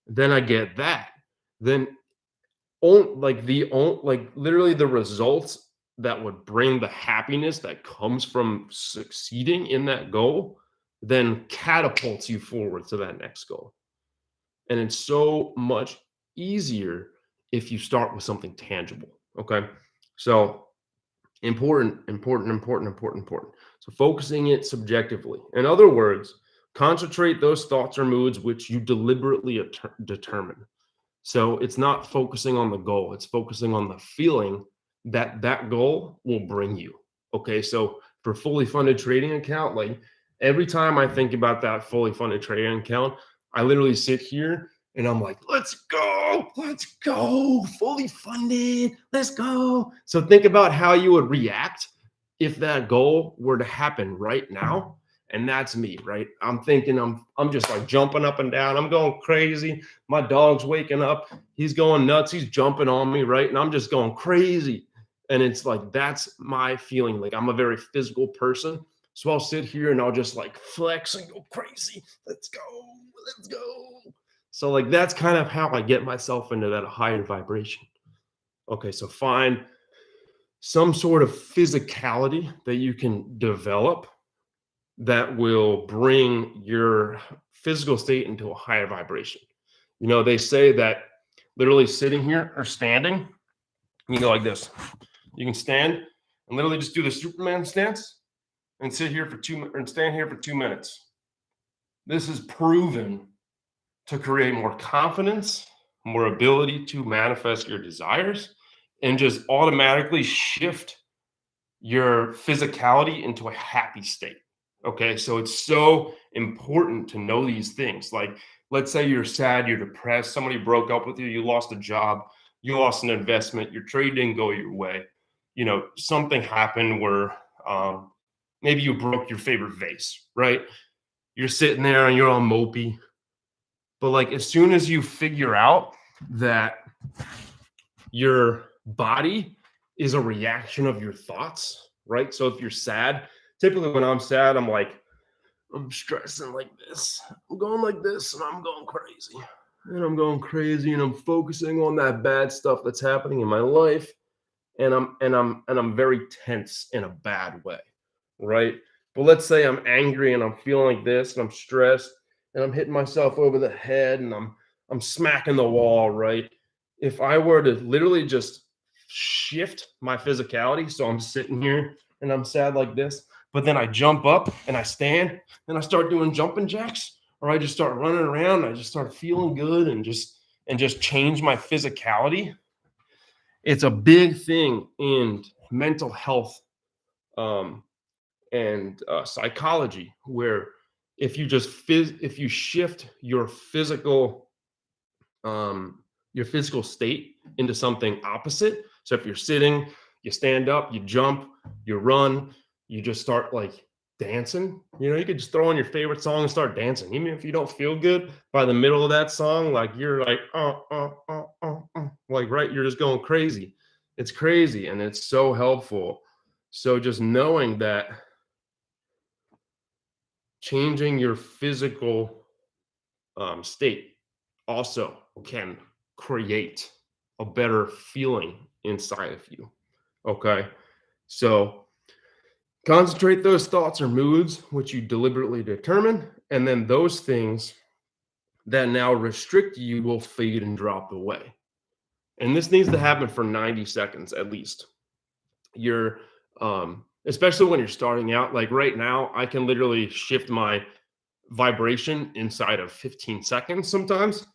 then I get that. Then literally the results that would bring the happiness that comes from succeeding in that goal then catapults you forward to that next goal. And it's so much easier if you start with something tangible. Okay. So important. So focusing it subjectively. In other words, concentrate those thoughts or moods which you deliberately determine. So it's not focusing on the goal, it's focusing on the feeling that that goal will bring you. Okay, so for fully funded trading account, like every time I think about that fully funded trading account, I literally sit here and I'm like, let's go, fully funded, let's go. So think about how you would react if that goal were to happen right now. And that's me, right? I'm thinking I'm just like jumping up and down. I'm going crazy. My dog's waking up. He's going nuts. He's jumping on me, right? And I'm just going crazy. And it's like, that's my feeling. Like I'm a very physical person. So I'll sit here and I'll just like flex and go crazy. Let's go. So like, that's kind of how I get myself into that higher vibration. Okay. So find some sort of physicality that you can develop that will bring your physical state into a higher vibration. They say that literally sitting here or standing, you go like this. You can stand and literally just do the Superman stance and stand here for 2 minutes. This is proven to create more confidence, more ability to manifest your desires, and just automatically shift your physicality into a happy state. Okay, so it's so important to know these things. Like let's say you're sad, you're depressed, somebody broke up with you, you lost a job, you lost an investment, your trade didn't go your way. You know, something happened where maybe you broke your favorite vase, right? You're sitting there and you're all mopey. But like as soon as you figure out that your body is a reaction of your thoughts, right? So if you're sad, typically when I'm sad, I'm like, I'm stressing like this. I'm going like this and I'm going crazy. And I'm going crazy and I'm focusing on that bad stuff that's happening in my life. And I'm very tense in a bad way, right? But let's say I'm angry and I'm feeling like this and I'm stressed and I'm hitting myself over the head and I'm smacking the wall, right? If I were to literally just shift my physicality, so I'm sitting here and I'm sad like this, but then I jump up and I stand and I start doing jumping jacks, or I just start running around, and I just start feeling good and just change my physicality. It's a big thing in mental health and psychology, where if you just if you shift your physical state into something opposite. So if you're sitting, you stand up, you jump, you run, you just start like dancing. You know, you could just throw on your favorite song and start dancing. Even if you don't feel good by the middle of that song, like you're like, like, right, you're just going crazy. It's crazy and it's so helpful. So just knowing that changing your physical state also can create a better feeling inside of you. Okay. So concentrate those thoughts or moods, which you deliberately determine, and then those things that now restrict you will fade and drop away. And this needs to happen for 90 seconds at least. You're, especially when you're starting out, like right now, I can literally shift my vibration inside of 15 seconds sometimes.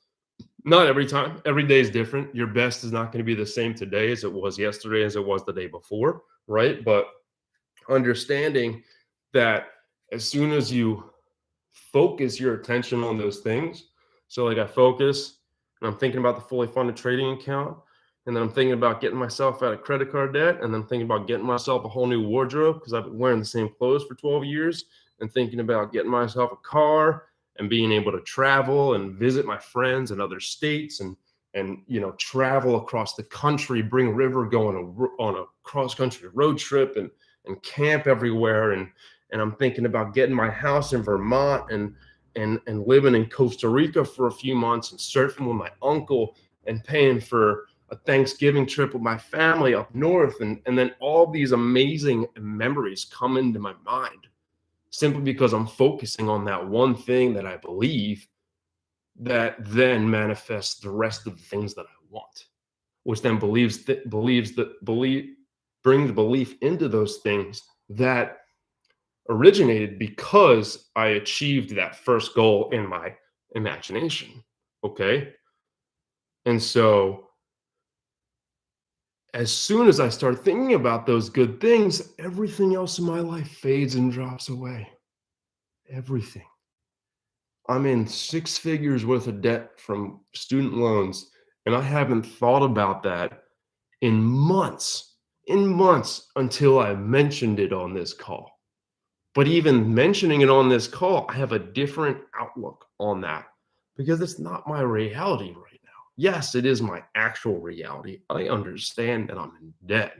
Not every time. Every day is different. Your best is not going to be the same today as it was yesterday, as it was the day before, right? But understanding that as soon as you focus your attention on those things, so like I focus and I'm thinking about the fully funded trading account, and then I'm thinking about getting myself out of credit card debt, and then thinking about getting myself a whole new wardrobe because I've been wearing the same clothes for 12 years, and thinking about getting myself a car and being able to travel and visit my friends in other states and you know, travel across the country, bring River, go on a cross country road trip and camp everywhere, and I'm thinking about getting my house in Vermont and living in Costa Rica for a few months and surfing with my uncle and paying for a Thanksgiving trip with my family up north, and then all these amazing memories come into my mind simply because I'm focusing on that one thing that I believe, that then manifests the rest of the things that I want, which then brings belief into those things that originated because I achieved that first goal in my imagination. Okay. And so as soon as I start thinking about those good things, everything else in my life fades and drops away. Everything. I'm in 6 figures worth of debt from student loans, and I haven't thought about that in months until I mentioned it on this call. But even mentioning it on this call, I have a different outlook on that because it's not my reality right now. Yes, it is my actual reality. I understand that I'm in debt,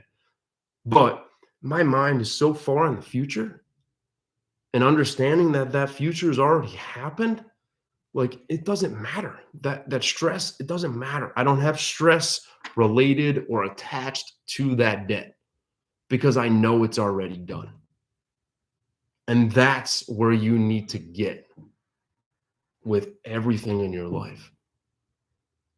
but my mind is so far in the future, and understanding that that future has already happened, like it doesn't matter. That stress, it doesn't matter. I don't have stress related or attached to that debt because I know it's already done. And that's where you need to get with everything in your life.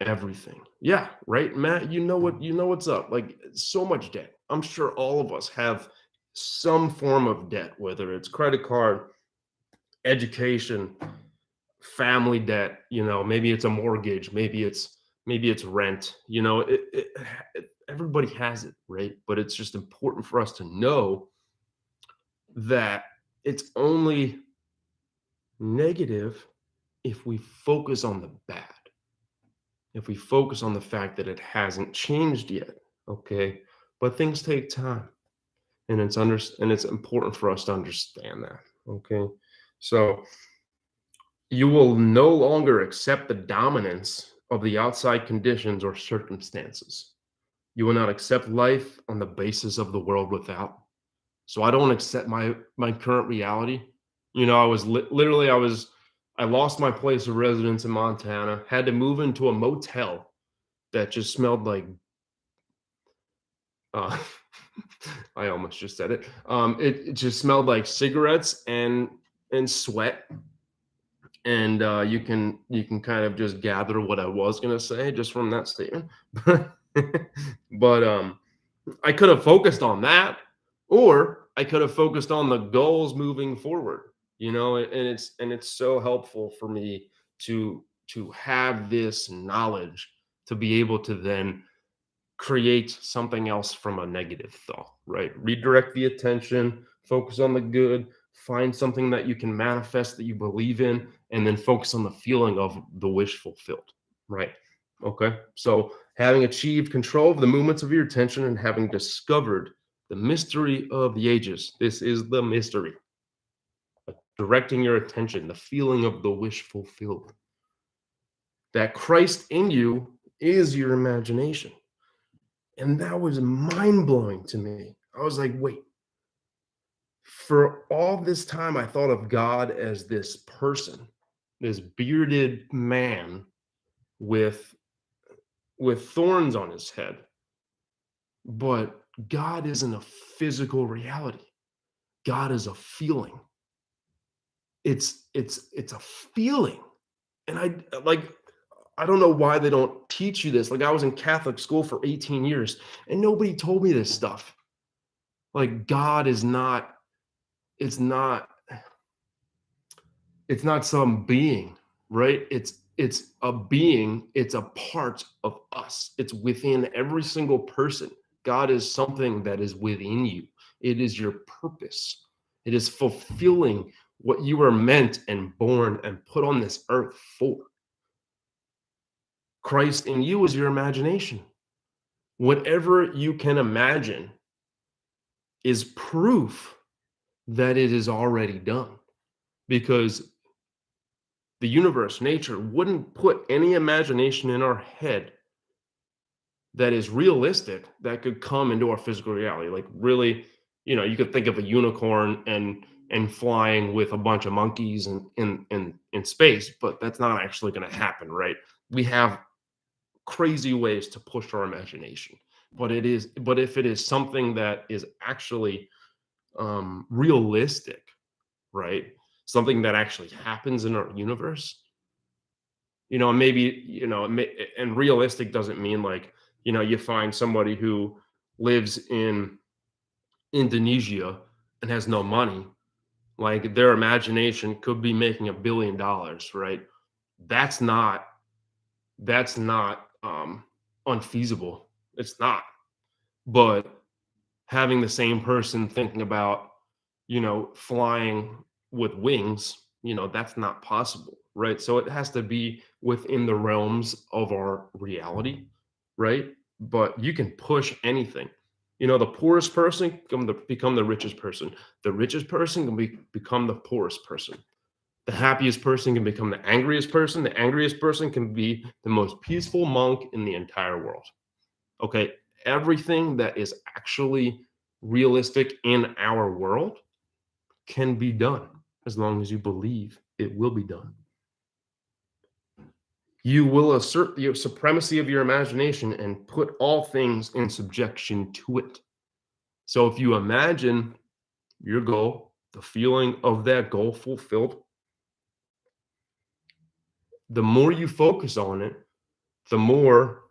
Everything. Yeah, right, Matt? You know what's up. Like so much debt. I'm sure all of us have some form of debt, whether it's credit card, education, family debt, you know, maybe it's a mortgage, maybe it's rent, you know, everybody has it, right? But it's just important for us to know that it's only negative if we focus on the bad, if we focus on the fact that it hasn't changed yet, okay? But things take time, and it's important for us to understand that, okay? So you will no longer accept the dominance of the outside conditions or circumstances. You will not accept life on the basis of the world without. So I don't accept my current reality. You know, I was literally I lost my place of residence in Montana, had to move into a motel that just smelled like uh I almost just said it. It just smelled like cigarettes and sweat. And you can kind of just gather what I was gonna say just from that statement. But I could have focused on that, or I could have focused on the goals moving forward. You know, and it's so helpful for me to have this knowledge to be able to then create something else from a negative thought, right? Redirect the attention, focus on the good, find something that you can manifest that you believe in, and then focus on the feeling of the wish fulfilled, right? Okay. So, having achieved control of the movements of your attention and having discovered the mystery of the ages, this is the mystery. Directing your attention, the feeling of the wish fulfilled. That Christ in you is your imagination. And that was mind blowing to me. I was like, wait, for all this time, I thought of God as this person, this bearded man with thorns on his head. But God isn't a physical reality. God is a feeling. It's a feeling. And I don't know why they don't teach you this. Like I was in Catholic school for 18 years and nobody told me this stuff. Like God is not it's not it's not some being, right? It's a being, it's a part of us. It's within every single person. God is something that is within you. It is your purpose. It is fulfilling what you were meant and born and put on this earth for. Christ in you is your imagination. Whatever you can imagine is proof that it is already done, because the universe, nature, wouldn't put any imagination in our head that is realistic that could come into our physical reality. Like really, you could think of a unicorn and flying with a bunch of monkeys in space, but that's not actually going to happen, right? We have crazy ways to push our imagination, but if it is something that is actually realistic, right? Something that actually happens in our universe, maybe, and realistic doesn't mean like, you find somebody who lives in Indonesia and has no money, like their imagination could be making $1 billion, right? That's not unfeasible. It's not. But having the same person thinking about, flying with wings, that's not possible, right? So it has to be within the realms of our reality, right? But you can push anything. The poorest person can become the richest person. The richest person can become the poorest person. The happiest person can become the angriest person. The angriest person can be the most peaceful monk in the entire world. Okay. Everything that is actually realistic in our world can be done as long as you believe it will be done. You will assert the supremacy of your imagination and put all things in subjection to it. So if you imagine your goal, the feeling of that goal fulfilled, the more you focus on it, the more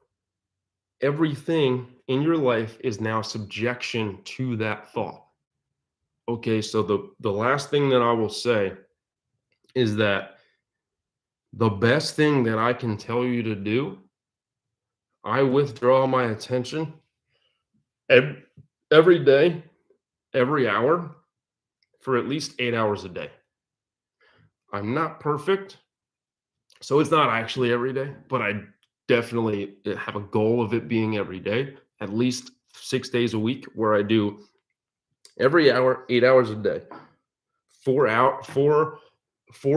everything in your life is now subjection to that thought. Okay, so the last thing that I will say is that the best thing that I can tell you to do, I withdraw my attention every day, every hour, for at least 8 hours a day. I'm not perfect. So it's not actually every day, but I definitely have a goal of it being every day, at least 6 days a week, where I do every hour, 8 hours a day. 4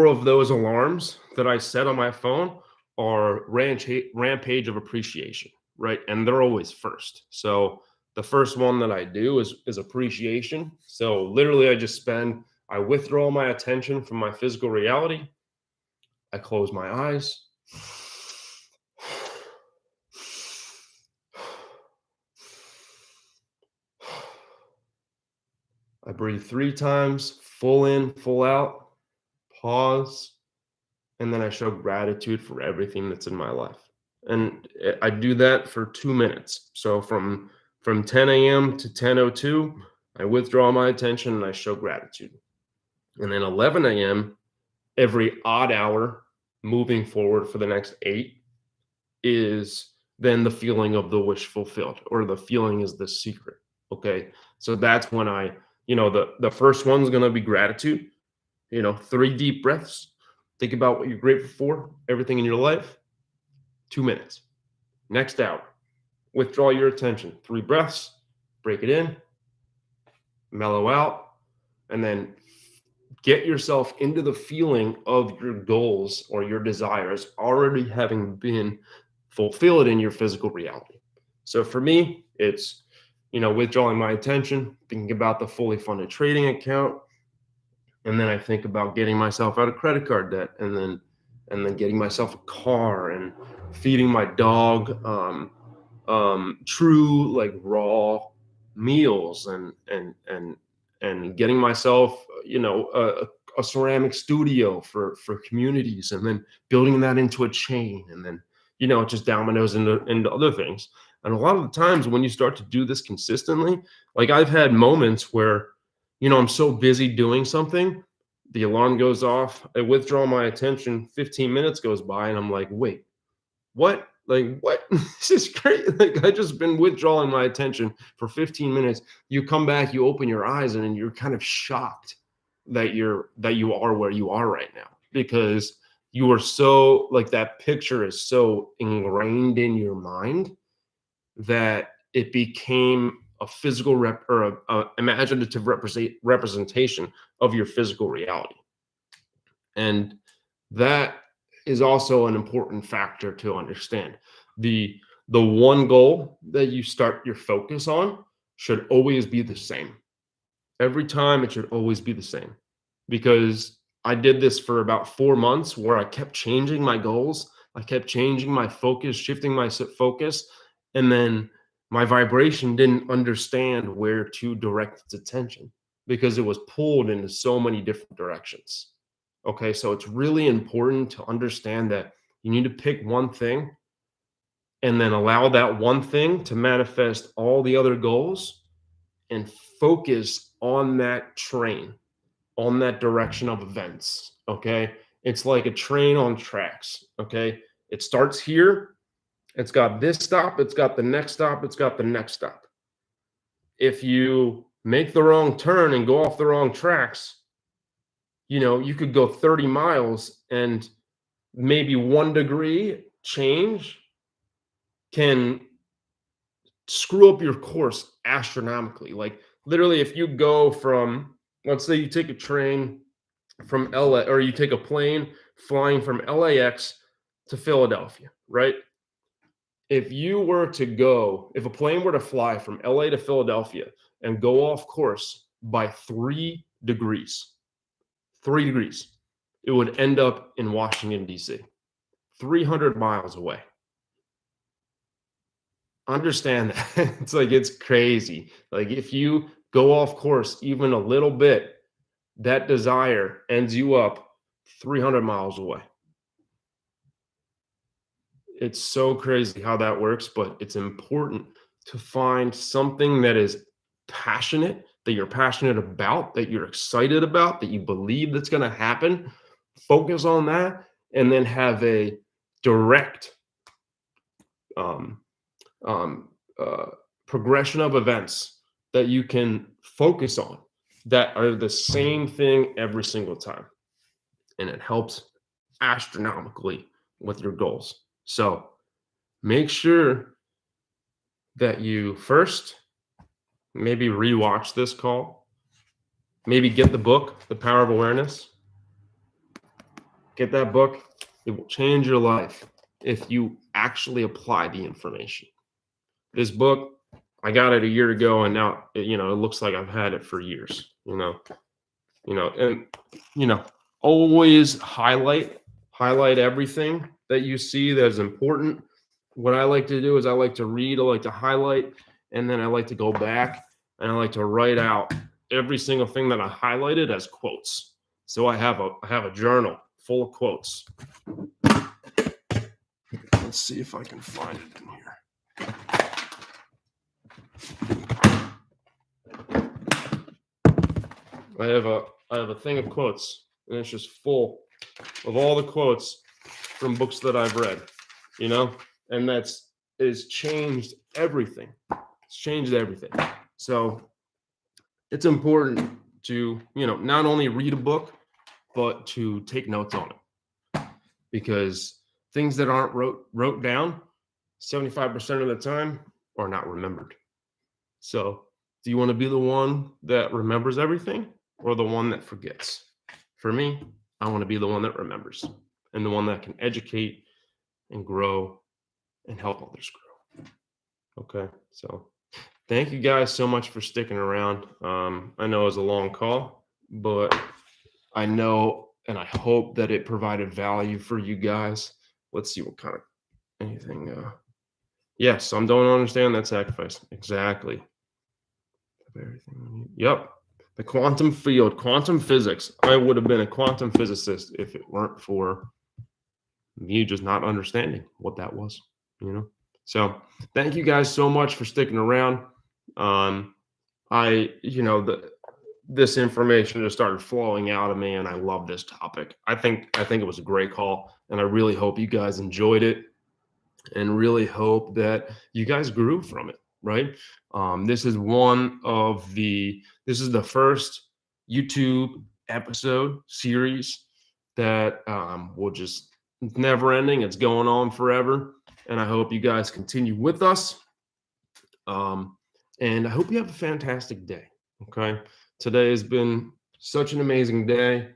of those alarms that I set on my phone are rampage of appreciation, right? And they're always first. So the first one that I do is appreciation. So literally I withdraw my attention from my physical reality. I close my eyes. I breathe 3 times, full in, full out, pause, and then I show gratitude for everything that's in my life. And I do that for 2 minutes. So from 10 a.m. to 10:02, I withdraw my attention and I show gratitude. And then 11 a.m., every odd hour moving forward for the next 8 is then the feeling of the wish fulfilled, or the feeling is the secret. Okay. So that's when the first one's going to be gratitude, 3 deep breaths. Think about what you're grateful for, everything in your life. 2 minutes. Next hour, withdraw your attention. 3 breaths, break it in, mellow out, and then get yourself into the feeling of your goals or your desires already having been fulfilled in your physical reality. So for me, it's, withdrawing my attention, thinking about the fully funded trading account. And then I think about getting myself out of credit card debt, and then getting myself a car and feeding my dog true, like, raw meals, and getting myself a ceramic studio for communities, and then building that into a chain, and then it just dominoes into other things. And a lot of the times when you start to do this consistently, like, I've had moments where I'm so busy doing something, the alarm goes off, I withdraw my attention, 15 minutes goes by, and I'm like, wait, what? Like, what? This is great. Like, I just been withdrawing my attention for 15 minutes. You come back, you open your eyes, and then you're kind of shocked that you are where you are right now, because you are so, like, that picture is so ingrained in your mind that it became a physical or a imaginative representation of your physical reality. And that is also an important factor to understand. The one goal that you start your focus on should always be the same. Every time it should always be the same. Because I did this for about 4 months, where I kept changing my goals. I kept changing my focus, shifting my focus, and then my vibration didn't understand where to direct its attention, because it was pulled into so many different directions. Okay, so it's really important to understand that you need to pick one thing, and then allow that one thing to manifest all the other goals, and focus on that train, on that direction of events. Okay, it's like a train on tracks. Okay, it starts here, it's got this stop, it's got the next stop, it's got the next stop. If you make the wrong turn and go off the wrong tracks, you could go 30 miles, and maybe 1 degree change can screw up your course astronomically. Like, literally, if you go from, let's say you take a train from LA, or you take a plane flying from LAX to Philadelphia, right? If a plane were to fly from LA to Philadelphia and go off course by 3 degrees, it would end up in Washington, D.C., 300 miles away. Understand that. It's crazy. Like, if you go off course even a little bit, that desire ends you up 300 miles away. It's so crazy how that works, but it's important to find something that is passionate, that you're passionate about, that you're excited about, that you believe that's going to happen. Focus on that, and then have a direct progression of events that you can focus on, that are the same thing every single time. And it helps astronomically with your goals. So make sure that you first maybe rewatch this call, maybe get the book, The Power of Awareness. Get that book. It will change your life if you actually apply the information. This book, I got it a year ago, and now it looks like I've had it for years. And always highlight everything that you see that is important. What I like to do is I like to read, I like to highlight, and then I like to go back and I like to write out every single thing that I highlighted as quotes. So I have a journal full of quotes. Let's see if I can find it in here. I have a thing of quotes, and it's just full of all the quotes from books that I've read, and it's changed everything. It's changed everything. So it's important to, not only read a book, but to take notes on it, because things that aren't wrote down 75% of the time are not remembered. So do you want to be the one that remembers everything or the one that forgets? For me, I want to be the one that remembers and the one that can educate and grow and help others grow. Okay, so thank you guys so much for sticking around. I know it was a long call, but I know and I hope that it provided value for you guys. Let's see what kind of anything. Yes, I don't understand that sacrifice. Exactly. Everything. Yep. The quantum field, quantum physics. I would have been a quantum physicist if it weren't for me just not understanding what that was, So thank you guys so much for sticking around. This information just started flowing out of me, and I love this topic. I think it was a great call, and I really hope you guys enjoyed it, and really hope that you guys grew from it. Right? This is the first YouTube episode series that will just never ending. It's going on forever, and I hope you guys continue with us. And I hope you have a fantastic day. Okay. Today has been such an amazing day,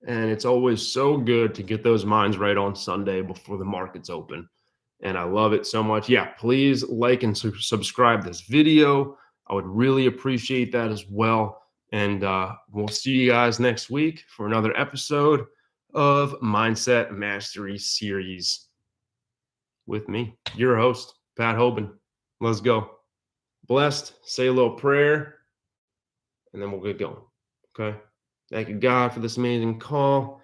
and it's always so good to get those minds right on Sunday before the markets open. And I love it so much. Yeah, please like and subscribe this video. I would really appreciate that as well. And we'll see you guys next week for another episode of Mindset Mastery Series with me, your host, Pat Hoban. Let's go. Blessed, say a little prayer, and then we'll get going. Okay. Thank you, God, for this amazing call.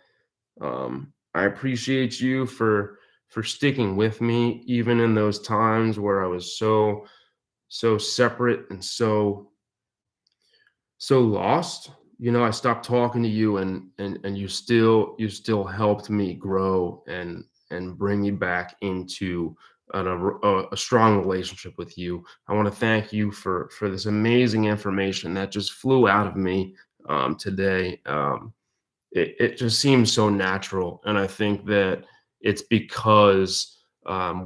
I appreciate you for sticking with me, even in those times where I was so separate and so lost. I stopped talking to you, and you still helped me grow and bring me back into a strong relationship with you. I want to thank you for this amazing information that just flew out of me today. It just seems so natural, and I think that it's because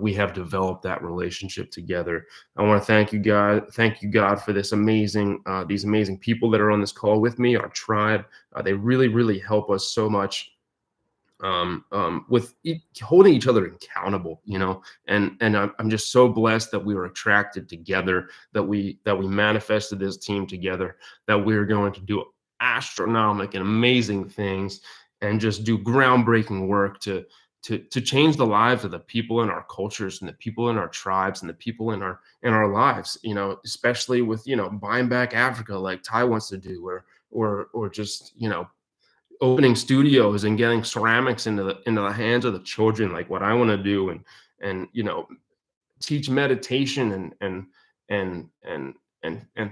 we have developed that relationship together. I want to thank you, God. Thank you, God, for this these amazing people that are on this call with me, our tribe. They really, really help us so much with holding each other accountable, and I'm just so blessed that we were attracted together, that we manifested this team together, that we're going to do astronomical and amazing things and just do groundbreaking work to change the lives of the people in our cultures and the people in our tribes and the people in our lives, especially with, buying back Africa like Ty wants to do, or just, opening studios and getting ceramics into the hands of the children, like what I want to do, and teach meditation and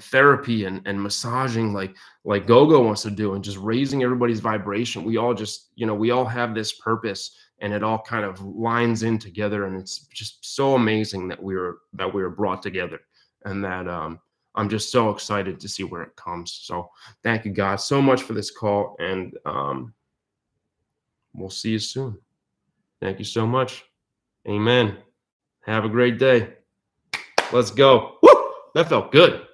therapy and massaging like Gogo wants to do, and just raising everybody's vibration. We all just, we all have this purpose, and it all kind of lines in together, and it's just so amazing that we were brought together, and that I'm just so excited to see where it comes. So thank you guys so much for this call, and we'll see you soon. Thank you so much. Amen. Have a great day. Let's go. Woo! That felt good.